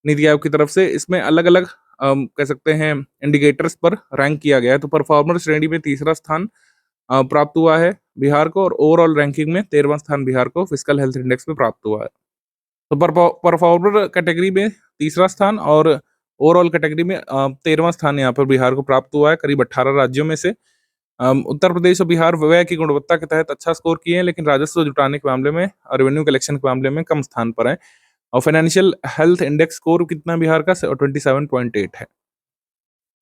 नीति आयोग की तरफ से, इसमें अलग अलग कह सकते हैं इंडिकेटर्स पर रैंक किया गया है। तो परफॉर्मर श्रेणी में तीसरा स्थान प्राप्त हुआ है बिहार को, और ओवरऑल रैंकिंग में 13वां स्थान बिहार को फिजिकल हेल्थ इंडेक्स में प्राप्त हुआ है। तो परफॉर्मर कैटेगरी में तीसरा स्थान और ओवरऑल कैटेगरी में 13वां स्थान यहाँ पर बिहार को प्राप्त हुआ है, करीब 18 राज्यों में से। उत्तर प्रदेश और बिहार व्यय की गुणवत्ता के तहत अच्छा स्कोर किए हैं, लेकिन राजस्व जुटाने के मामले में और रेवेन्यू कलेक्शन के मामले में कम स्थान पर है। और फाइनेंशियल हेल्थ इंडेक्स स्कोर कितना बिहार का? 27.8 है।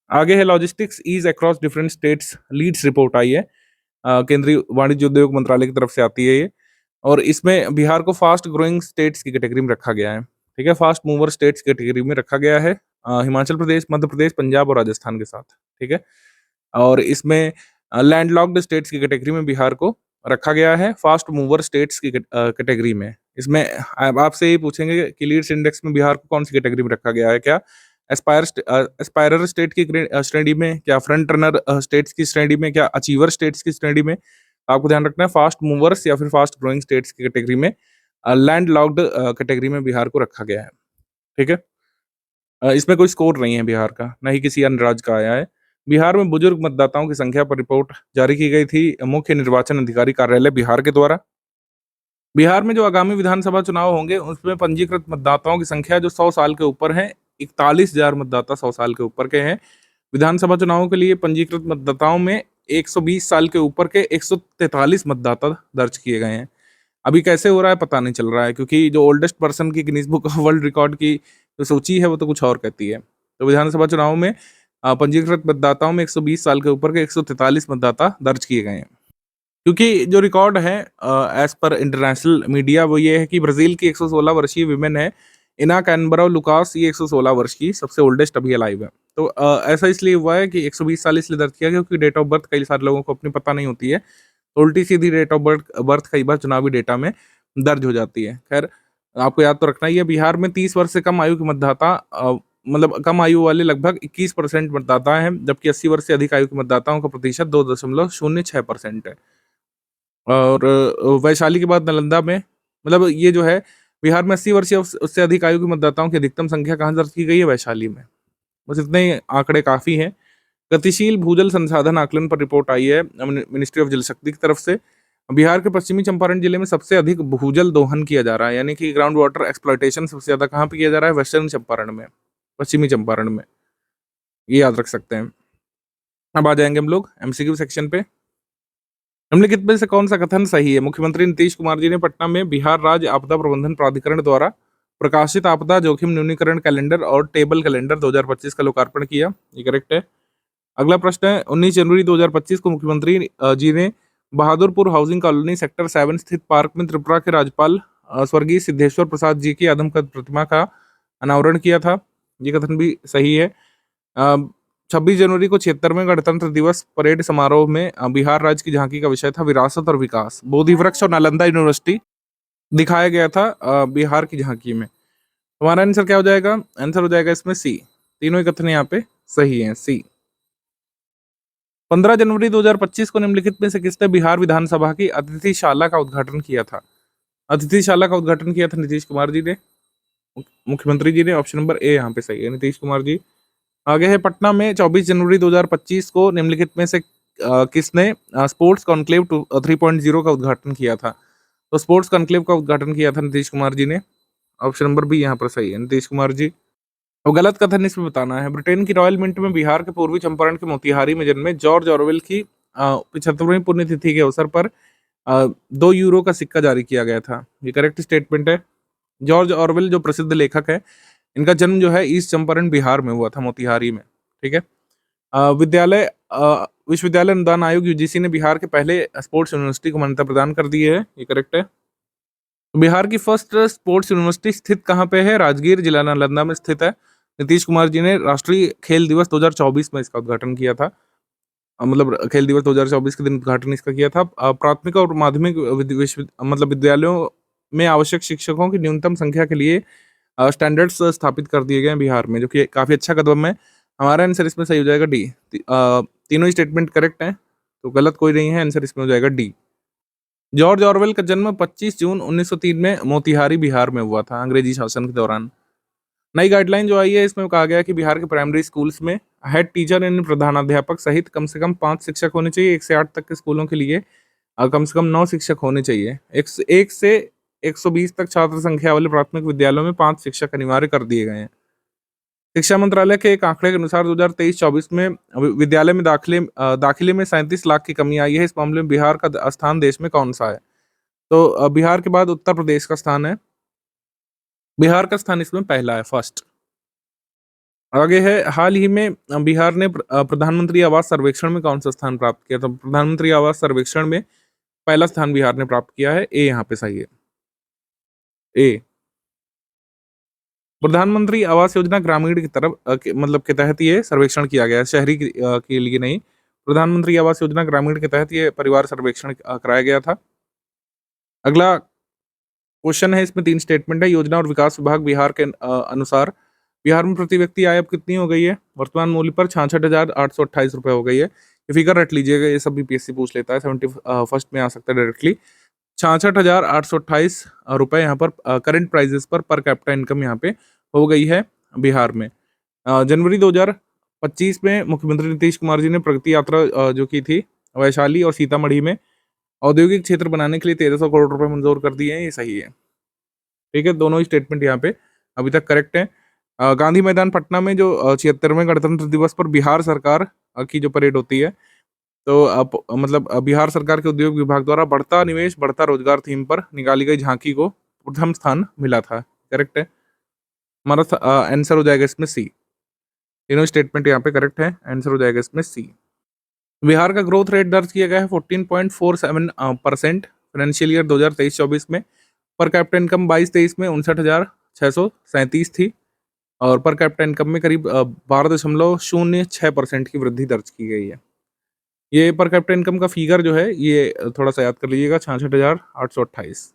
आगे है logistics ease across different states, LEADS report आई है, केंद्रीय वाणिज्य उद्योग मंत्रालय की तरफ से आती है ये, और इसमें बिहार को फास्ट ग्रोइंग स्टेट्स की कैटेगरी में रखा गया है। ठीक है, फास्ट मूवर स्टेट्स कैटेगरी में रखा गया है हिमाचल प्रदेश, मध्य प्रदेश, पंजाब और राजस्थान के साथ। ठीक है, और इसमें लैंडलॉक्ड स्टेट्स की कैटेगरी में बिहार को रखा गया है, फास्ट मूवर स्टेट्स की कैटेगरी में। इसमें आपसे ये पूछेंगे कि लीड्स इंडेक्स में बिहार को कौन सी कैटेगरी में रखा गया है, क्या एस्पायरर स्टेट की श्रेणी में, क्या फ्रंट रनर स्टेट्स की श्रेणी में, क्या अचीवर स्टेट्स की श्रेणी में? आपको ध्यान रखना है फास्ट मूवर्स या फिर फास्ट ग्रोइंग स्टेट्स की कैटेगरी में, लैंड लॉक्ड कैटेगरी में बिहार को रखा गया है। ठीक है, इसमें कोई स्कोर नहीं है बिहार का, ना ही किसी अन्य राज्य का आया है। बिहार में बुजुर्ग मतदाताओं की संख्या पर रिपोर्ट जारी की गई थी मुख्य निर्वाचन अधिकारी कार्यालय बिहार के द्वारा। बिहार में जो आगामी विधानसभा चुनाव होंगे उसमें पंजीकृत मतदाताओं की संख्या जो 100 साल के ऊपर है, 41,000 मतदाता 100 साल के ऊपर के हैं। विधानसभा चुनावों के लिए पंजीकृत मतदाताओं में 120 साल के ऊपर के 143 मतदाता दर्ज किए गए हैं। अभी कैसे हो रहा है पता नहीं चल रहा है, क्योंकि जो ओल्डेस्ट पर्सन की Guinness book of world record की जो सूची है वो तो कुछ और कहती है। तो विधानसभा चुनाव में पंजीकृत मतदाताओं में 120 साल के ऊपर के 143 मतदाता दर्ज किए गए हैं। क्योंकि जो रिकॉर्ड है एज पर इंटरनेशनल मीडिया वो ये है कि ब्राजील की 116 वर्षीय विमेन है इना कैनबरा लुकास, ये 116 वर्ष की सबसे ओल्डेस्ट अभी अलाइव है। तो ऐसा इसलिए हुआ है कि 120 साल इसलिए दर्ज किया क्योंकि डेट ऑफ बर्थ कई सारे लोगों को अपनी पता नहीं होती है, तो उल्टी सीधी डेट ऑफ बर्थ कई बार चुनावी डेटा में दर्ज हो जाती है। खैर, आपको याद तो रखना ही है, बिहार में 30 वर्ष से कम आयु के मतदाता मतलब कम आयु वाले लगभग 21% मतदाता हैं, जबकि 80 वर्ष से अधिक आयु के मतदाताओं का प्रतिशत 2.06% है। और वैशाली के बाद नालंदा में, मतलब ये जो है बिहार में 80 वर्ष या उससे अधिक आयु के मतदाताओं की अधिकतम संख्या कहाँ दर्ज की गई है? वैशाली में। बस इतने ही आंकड़े काफ़ी हैं। गतिशील भूजल संसाधन आकलन पर रिपोर्ट आई है मिनिस्ट्री ऑफ जल शक्ति की तरफ से। बिहार के पश्चिमी चंपारण जिले में सबसे अधिक भूजल दोहन किया जा रहा है, यानी कि ग्राउंड वाटर एक्सप्लॉयटेशन सबसे ज़्यादा कहाँ पे किया जा रहा है? वेस्टर्न चंपारण में, पश्चिमी चंपारण में। ये याद रख सकते हैं। अब आ जाएँगे हम लोग एमसीक्यू सेक्शन पे। निम्नलिखित में से कौन सा कथन सही है? मुख्यमंत्री नीतीश कुमार जी ने पटना में बिहार राज्य आपदा प्रबंधन प्राधिकरण द्वारा प्रकाशित आपदा जोखिम न्यूनीकरण कैलेंडर और टेबल कैलेंडर 2025 का लोकार्पण किया। ये करेक्ट है। अगला प्रश्न है, 19 जनवरी 2025 को मुख्यमंत्री जी ने बहादुरपुर हाउसिंग कॉलोनी सेक्टर 7 स्थित पार्क में त्रिपुरा के राज्यपाल स्वर्गीय सिद्धेश्वर प्रसाद जी की आदमकद प्रतिमा का अनावरण किया था। ये कथन भी सही है। 26 जनवरी को 76वें गणतंत्र दिवस परेड समारोह में बिहार राज्य की झांकी का विषय था विरासत और विकास। बोधि वृक्ष और नालंदा यूनिवर्सिटी दिखाया गया था बिहार की झांकी में। हमारा आंसर क्या हो जाएगा? आंसर हो जाएगा इसमें सी। तीनों ही कथन यहाँ पे सही है, सी। 15 जनवरी 2025 को निम्नलिखित में से किसने बिहार विधानसभा की अतिथिशाला का उद्घाटन किया था? अतिथिशाला का उद्घाटन किया था नीतीश कुमार जी ने, मुख्यमंत्री जी ने। ऑप्शन नंबर ए यहाँ पे सही है, नीतीश कुमार जी। आगे है, पटना में 24 जनवरी 2025 को निम्नलिखित में से किसने स्पोर्ट्स कॉन्क्लेव 3.0 का उद्घाटन किया था? तो स्पोर्ट्स कॉन्क्लेव का उद्घाटन किया था नीतीश कुमार जी ने। ऑप्शन नंबर बी यहाँ पर सही है, नीतीश कुमार जी। अब गलत कथन इसमें बताना है। ब्रिटेन की रॉयल मिंट में बिहार के पूर्वी चंपारण के मोतिहारी में जन्मे जॉर्ज ऑरवेल की 75वीं पुण्यतिथि के अवसर पर 2 यूरो का सिक्का जारी किया गया था। ये करेक्ट स्टेटमेंट है। जॉर्ज ऑरवेल जो प्रसिद्ध लेखक है, इनका जन्म जो है ईस्ट चंपारण बिहार में हुआ था, मोतिहारी में। ठीक है। विश्वविद्यालय अनुदान आयोग यूजीसी ने बिहार के पहले स्पोर्ट्स यूनिवर्सिटी को मान्यता प्रदान कर दी है। ये करेक्ट है। बिहार की फर्स्ट स्पोर्ट्स यूनिवर्सिटी स्थित कहाँ पे है? राजगीर जिला नालंदा में स्थित है। नीतीश कुमार जी ने राष्ट्रीय खेल दिवस 2024 में इसका उद्घाटन किया था। मतलब खेल दिवस 2024 के दिन उद्घाटन इसका किया था। प्राथमिक और माध्यमिक मतलब विद्यालयों में आवश्यक शिक्षकों की न्यूनतम संख्या के लिए स्टैंडर्ड्स स्थापित कर दिए गए हैं बिहार में, जो कि काफ़ी अच्छा कदम है। हमारा आंसर इसमें सही हो जाएगा डी। तीनों ही स्टेटमेंट करेक्ट हैं, तो गलत कोई नहीं है। आंसर इसमें हो जाएगा डी। जॉर्ज ऑरवेल का जन्म 25 जून 1903 में मोतिहारी बिहार में हुआ था, अंग्रेजी शासन के दौरान। नई गाइडलाइन जो आई है, इसमें कहा गया है कि बिहार के प्राइमरी स्कूल्स में हेड टीचर यानी प्रधानाध्यापक सहित कम से कम 5 शिक्षक होने चाहिए। 1 से 8 तक के स्कूलों के लिए कम से कम 9 शिक्षक होने चाहिए। 1 से 120 तक छात्र संख्या वाले प्राथमिक विद्यालयों में 5 शिक्षक अनिवार्य कर दिए गए हैं। शिक्षा मंत्रालय के एक आंकड़े के अनुसार 2023-24 में विद्यालय में दाखिले में 37 लाख की कमी आई है। इस मामले में बिहार का स्थान देश में कौन सा है? तो बिहार के बाद उत्तर प्रदेश का स्थान है। बिहार का स्थान इसमें पहला है, फर्स्ट। आगे है, हाल ही में बिहार ने प्रधानमंत्री आवास सर्वेक्षण में कौन सा स्थान प्राप्त किया? तो प्रधानमंत्री आवास सर्वेक्षण में पहला स्थान बिहार ने प्राप्त किया है। ए यहाँ पे सही है, ए। प्रधानमंत्री आवास योजना ग्रामीण की तरफ मतलब के तहत ये सर्वेक्षण किया गया है, शहरी के लिए नहीं। प्रधानमंत्री आवास योजना ग्रामीण के तहत ये परिवार सर्वेक्षण कराया गया था। अगला क्वेश्चन है, इसमें 3 स्टेटमेंट है। योजना और विकास विभाग बिहार के अनुसार बिहार में प्रति व्यक्ति आय अब कितनी हो गई है? वर्तमान मूल्य पर 66,828 रुपये हो गई है। ये फिगर रट लीजिएगा, ये सब बीपीएससी पूछ लेता है, 71st में आ सकता है डायरेक्टली। 66,828 रुपये यहाँ पर current prices per capita income यहाँ पे हो गई है बिहार में। जनवरी 2025 में मुख्यमंत्री नीतीश कुमार जी ने प्रगति यात्रा जो की थी वैशाली और सीतामढ़ी में औद्योगिक क्षेत्र बनाने के लिए 1300 करोड़ रुपए मंजूर कर दिए हैं। ये सही है। ठीक है, दोनों ही स्टेटमेंट यहाँ पे अभी तक करेक्ट है। गांधी मैदान पटना में जो 76वें गणतंत्र दिवस पर बिहार सरकार की जो परेड होती है, तो मतलब बिहार सरकार के उद्योग विभाग द्वारा बढ़ता निवेश बढ़ता रोजगार थीम पर निकाली गई झांकी को प्रथम स्थान मिला था। करेक्ट है, हमारा आंसर हो जाएगा इसमें सी। तीनों स्टेटमेंट यहाँ पे करेक्ट है, आंसर हो जाएगा इसमें सी। बिहार का ग्रोथ रेट दर्ज किया गया है 14.47% फाइनेंशियल ईयर 2023-24 में। पर कैपिटा इनकम 22-23 में 59,637 थी और पर कैपिटा इनकम में करीब 12.06% की वृद्धि दर्ज की गई है। ये पर कैपिटा इनकम का फिगर जो है, ये थोड़ा सा याद कर लीजिएगा, 66,828।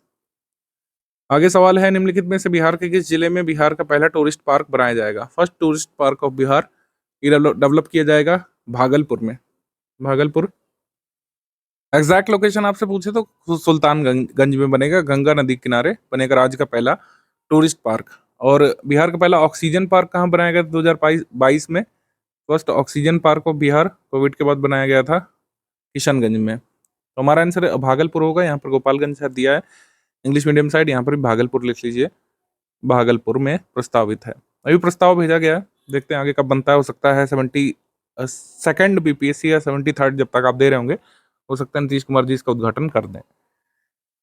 आगे सवाल है, निम्नलिखित में से बिहार के किस जिले में बिहार का पहला टूरिस्ट पार्क बनाया जाएगा? First tourist park of Bihar ये डेवलप किया जाएगा भागलपुर में। भागलपुर एग्जैक्ट लोकेशन आपसे पूछे तो सुल्तानगंज में बनेगा, गंगा नदी किनारे बनेगा राज्य का पहला टूरिस्ट पार्क। और बिहार का पहला ऑक्सीजन पार्क कहाँ बनाया गया था 2022 में? First oxygen park of Bihar Covid के बाद बनाया गया था किशनगंज में। तो हमारा आंसर भागलपुर होगा, यहाँ पर गोपालगंज शायद दिया है इंग्लिश मीडियम साइड, यहाँ पर भी भागलपुर लिख लीजिए, भागलपुर में प्रस्तावित है। अभी प्रस्ताव भेजा गया है, देखते हैं आगे कब बनता है। हो सकता है 72nd बीपीएससी या 73rd, जब तक आप दे रहे होंगे हो सकता है नीतीश कुमार जी इसका उद्घाटन कर दें।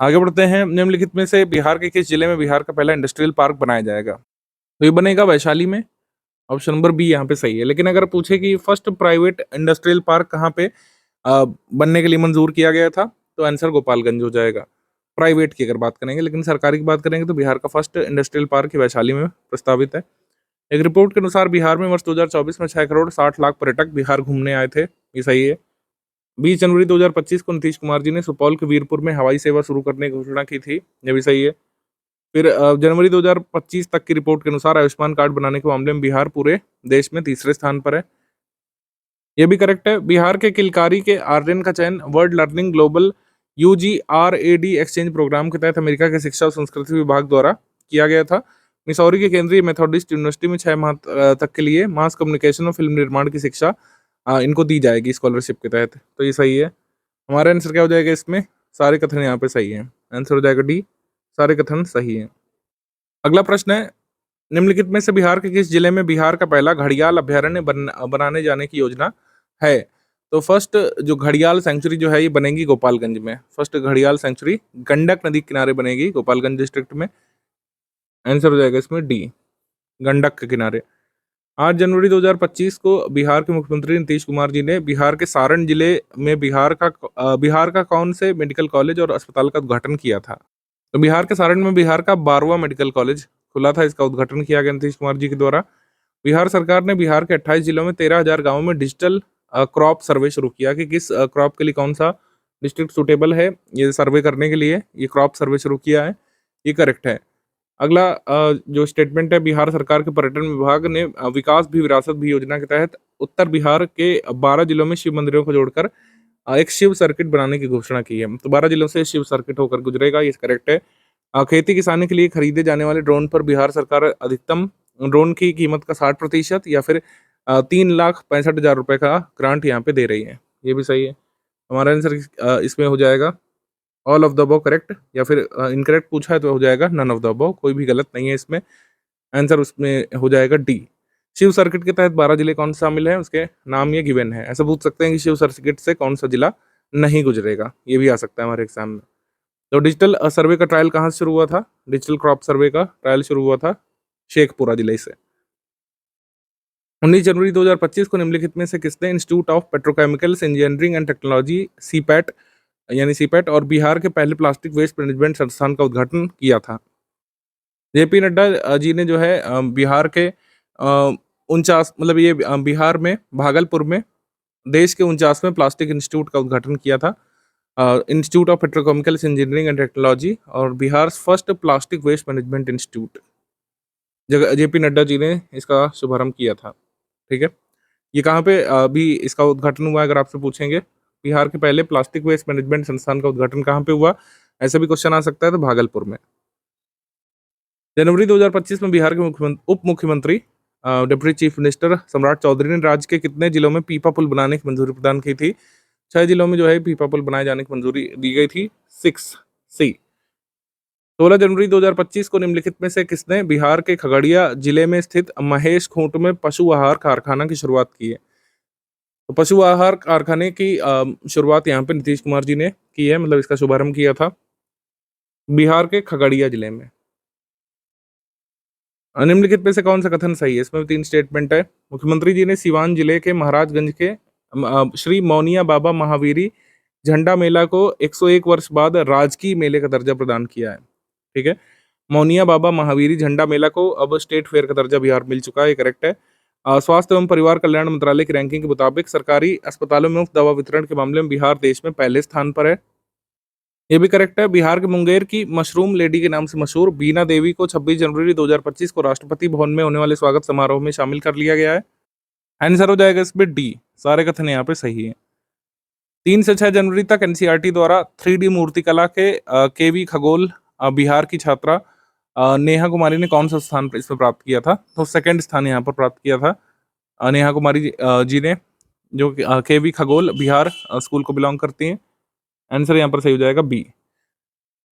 आगे बढ़ते हैं, निम्नलिखित में से बिहार के किस जिले में बिहार का पहला इंडस्ट्रियल पार्क बनाया जाएगा? तो ये बनेगा वैशाली में, ऑप्शन नंबर बी यहाँ पे सही है। लेकिन अगर पूछे कि फर्स्ट प्राइवेट इंडस्ट्रियल पार्क कहाँ पे बनने के लिए मंजूर किया गया था, तो आंसर गोपालगंज हो जाएगा, प्राइवेट की अगर बात करेंगे। लेकिन सरकारी की बात करेंगे तो बिहार का फर्स्ट इंडस्ट्रियल पार्क वैशाली में प्रस्तावित है। एक रिपोर्ट के अनुसार बिहार में वर्ष 2024 में 6 करोड़ 60 लाख पर्यटक बिहार घूमने आए थे, ये सही है। 20 जनवरी 2025 को नीतीश कुमार जी ने सुपौल के वीरपुर में हवाई सेवा शुरू करने की घोषणा की थी, ये भी सही है। फिर जनवरी 2025 तक की रिपोर्ट के अनुसार आयुष्मान कार्ड बनाने के मामले में बिहार पूरे देश में तीसरे स्थान पर है, ये भी करेक्ट है। बिहार के किलकारी के आर्यन का चयन world learning global UGRAD exchange programme के तहत अमेरिका के शिक्षा और संस्कृति विभाग द्वारा किया गया था। मिसौरी के केंद्रीय मेथोडिस्ट यूनिवर्सिटी में 6 माह तक के लिए मास कम्युनिकेशन और फिल्म निर्माण की शिक्षा इनको दी जाएगी स्कॉलरशिप के तहत, तो ये सही है। हमारा आंसर क्या हो जाएगा इसमें? सारे कथन यहाँ पे सही है, आंसर हो जाएगा डी, सारे कथन सही है। अगला प्रश्न है, निम्नलिखित में से बिहार के किस जिले में बिहार का पहला घड़ियाल अभ्यारण्य बनाने जाने की योजना है? तो फर्स्ट जो घड़ियाल सेंचुरी जो है ये बनेगी गोपालगंज में, फर्स्ट घड़ियाल सेंचुरी गंडक नदी किनारे बनेगी गोपालगंज डिस्ट्रिक्ट में, आंसर हो जाएगा इसमें डी, गंडक के किनारे। 8 जनवरी 2025 को बिहार के मुख्यमंत्री नीतीश कुमार जी ने बिहार के सारण जिले में बिहार का कौन से मेडिकल कॉलेज और अस्पताल का उद्घाटन किया था? तो बिहार के सारण में बिहार का 12वां मेडिकल कॉलेज खुला था, इसका उद्घाटन किया गया नीतीश कुमार जी के द्वारा। बिहार सरकार ने बिहार के 28 जिलों में 13,000 गांवों में डिजिटल क्रॉप सर्वे शुरू किया कि किस क्रॉप के लिए कौन सा डिस्ट्रिक्ट सुटेबल है, ये सर्वे करने के लिए ये क्रॉप सर्वे शुरू किया है, ये करेक्ट है। अगला जो स्टेटमेंट है, बिहार सरकार के पर्यटन विभाग ने विकास भी विरासत भी योजना के तहत उत्तर बिहार के 12 जिलों में शिव मंदिरों को जोड़कर एक शिव सर्किट बनाने की घोषणा की है। तो 12 जिलों से शिव सर्किट होकर गुजरेगा, ये करेक्ट है। खेती किसानी के लिए खरीदे जाने वाले ड्रोन पर बिहार सरकार अधिकतम ड्रोन की कीमत का 60% या फिर 3,65,000 रुपए का ग्रांट यहाँ पे दे रही है, ये भी सही है। हमारा आंसर इसमें हो जाएगा all of the above correct, या फिर इनकरेक्ट पूछा है तो हो जाएगा नन ऑफ द अबव, कोई भी गलत नहीं है इसमें, आंसर उसमें हो जाएगा डी। शिव सर्किट के तहत 12 जिले कौन से शामिल हैं, उसके नाम ये गिवन है। ऐसा पूछ सकते हैं कि शिव सर्किट से कौन सा जिला नहीं गुजरेगा, ये भी आ सकता है हमारे एग्जाम में। तो डिजिटल सर्वे का ट्रायल कहाँ से शुरू हुआ था? डिजिटल क्रॉप सर्वे का ट्रायल शुरू हुआ था शेखपुरा जिले से। 19 जनवरी 2025 को निम्नलिखित में से किसने institute of petrochemicals engineering and technology CPAT और बिहार के पहले प्लास्टिक वेस्ट मैनेजमेंट संस्थान का उद्घाटन किया था? जेपी नड्डा जी ने जो है बिहार के 49 मतलब ये बिहार में भागलपुर में देश के 49वें प्लास्टिक इंस्टीट्यूट का उद्घाटन किया था, institute of petrochemicals engineering and technology और Bihar first plastic waste management institute, JP Nadda ji ने इसका शुभारंभ किया था। ठीक है, ये कहाँ पे अभी इसका उद्घाटन हुआ है अगर आपसे पूछेंगे? बिहार के पहले प्लास्टिक वेस्ट मैनेजमेंट संस्थान का उद्घाटन कहाँ पे हुआ, ऐसा भी क्वेश्चन आ सकता है, तो भागलपुर में। जनवरी 2025 में बिहार के उप मुख्यमंत्री डिप्टी चीफ मिनिस्टर सम्राट चौधरी ने राज्य के कितने जिलों में पीपा पुल बनाने की मंजूरी प्रदान की थी? 6 जिलों में जो है पीपा पुल बनाए जाने की मंजूरी दी गई थी, 6C। 16 जनवरी 2025 को निम्नलिखित में से किसने बिहार के खगड़िया जिले में स्थित महेश खूंट में पशु आहार कारखाना की शुरुआत की है? तो पशु आहार कारखाने की शुरुआत यहाँ पे नीतीश कुमार जी ने की है, मतलब इसका शुभारंभ किया था बिहार के खगड़िया जिले में। निम्नलिखित में से कौन सा कथन सही है? इसमें 3 स्टेटमेंट है। मुख्यमंत्री जी ने सिवान जिले के महाराजगंज के श्री मौनिया बाबा महावीरी झंडा मेला को 101 वर्ष बाद राजकीय मेले का दर्जा प्रदान किया है। ठीक है, मौनिया बाबा महावीरी झंडा मेला को अब स्टेट फेयर का दर्जा बिहार मिल चुका है, ये करेक्ट है। स्वास्थ्य एवं परिवार कल्याण मंत्रालय की रैंकिंग के मुताबिक सरकारी अस्पतालों में मुफ्त दवा वितरण के मामले में बिहार देश में पहले स्थान पर है, ये भी करेक्ट है। बिहार के मुंगेर की मशरूम लेडी के नाम से मशहूर बीना देवी को 26 जनवरी 2025 को राष्ट्रपति भवन में होने वाले स्वागत समारोह में शामिल कर लिया गया है, आंसर हो जाएगा इसमें डी, सारे कथन यहाँ पे सही है। 3 से 6 जनवरी तक एनसीईआरटी द्वारा 3D मूर्तिकला के केवी खगोल बिहार की छात्रा नेहा कुमारी ने कौन सा स्थान इसमें प्राप्त किया था? तो सेकंड स्थान यहाँ पर प्राप्त किया था नेहा कुमारी जी ने, जो कि केवी खगोल बिहार स्कूल को बिलोंग करती हैं। आंसर यहाँ पर सही हो जाएगा बी।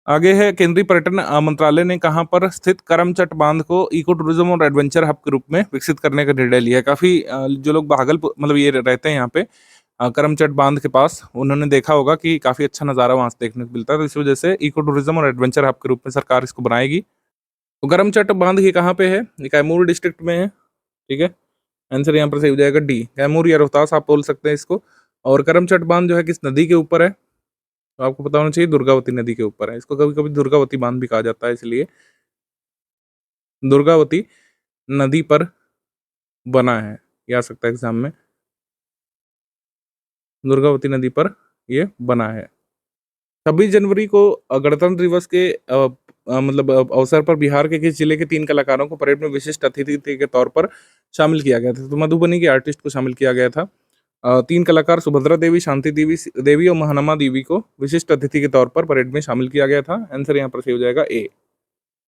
आगे है, केंद्रीय पर्यटन मंत्रालय ने कहाँ पर स्थित करमचट बांध को इको टूरिज्म और एडवेंचर हब के रूप में विकसित करने का निर्णय लिया है। काफी जो लोग भागलपुर मतलब ये रहते हैं यहाँ पे करमचट बांध के पास, उन्होंने देखा होगा कि काफी अच्छा नज़ारा वहां से देखने को मिलता है, तो इस वजह से इको टूरिज्म और एडवेंचर हब के रूप में सरकार इसको बनाएगी। तो करमचट बांध ये कहाँ पे है? ये कैमूर डिस्ट्रिक्ट में है। ठीक है, आंसर यहाँ पर सही हो जाएगा डी, कैमूर या रोहतास आप बोल सकते हैं इसको। और करमचट बांध जो है किस नदी के ऊपर है? तो आपको पता होना चाहिए, दुर्गावती नदी के ऊपर है। इसको कभी कभी दुर्गावती बांध भी कहा जाता है, इसलिए दुर्गावती नदी पर बना है, ये आ सकता है एग्जाम में। दुर्गावती नदी पर ये बना है। 26 जनवरी को गणतंत्र दिवस के मतलब अवसर पर बिहार के किस जिले के 3 कलाकारों को परेड में विशिष्ट अतिथि के तौर पर शामिल किया गया था? तो मधुबनी के आर्टिस्ट को शामिल किया गया था। 3 कलाकार सुभद्रा देवी, शांति देवी और महानमा देवी को विशिष्ट अतिथि के तौर पर परेड में शामिल किया गया था। आंसर यहाँ पर सही हो जाएगा ए।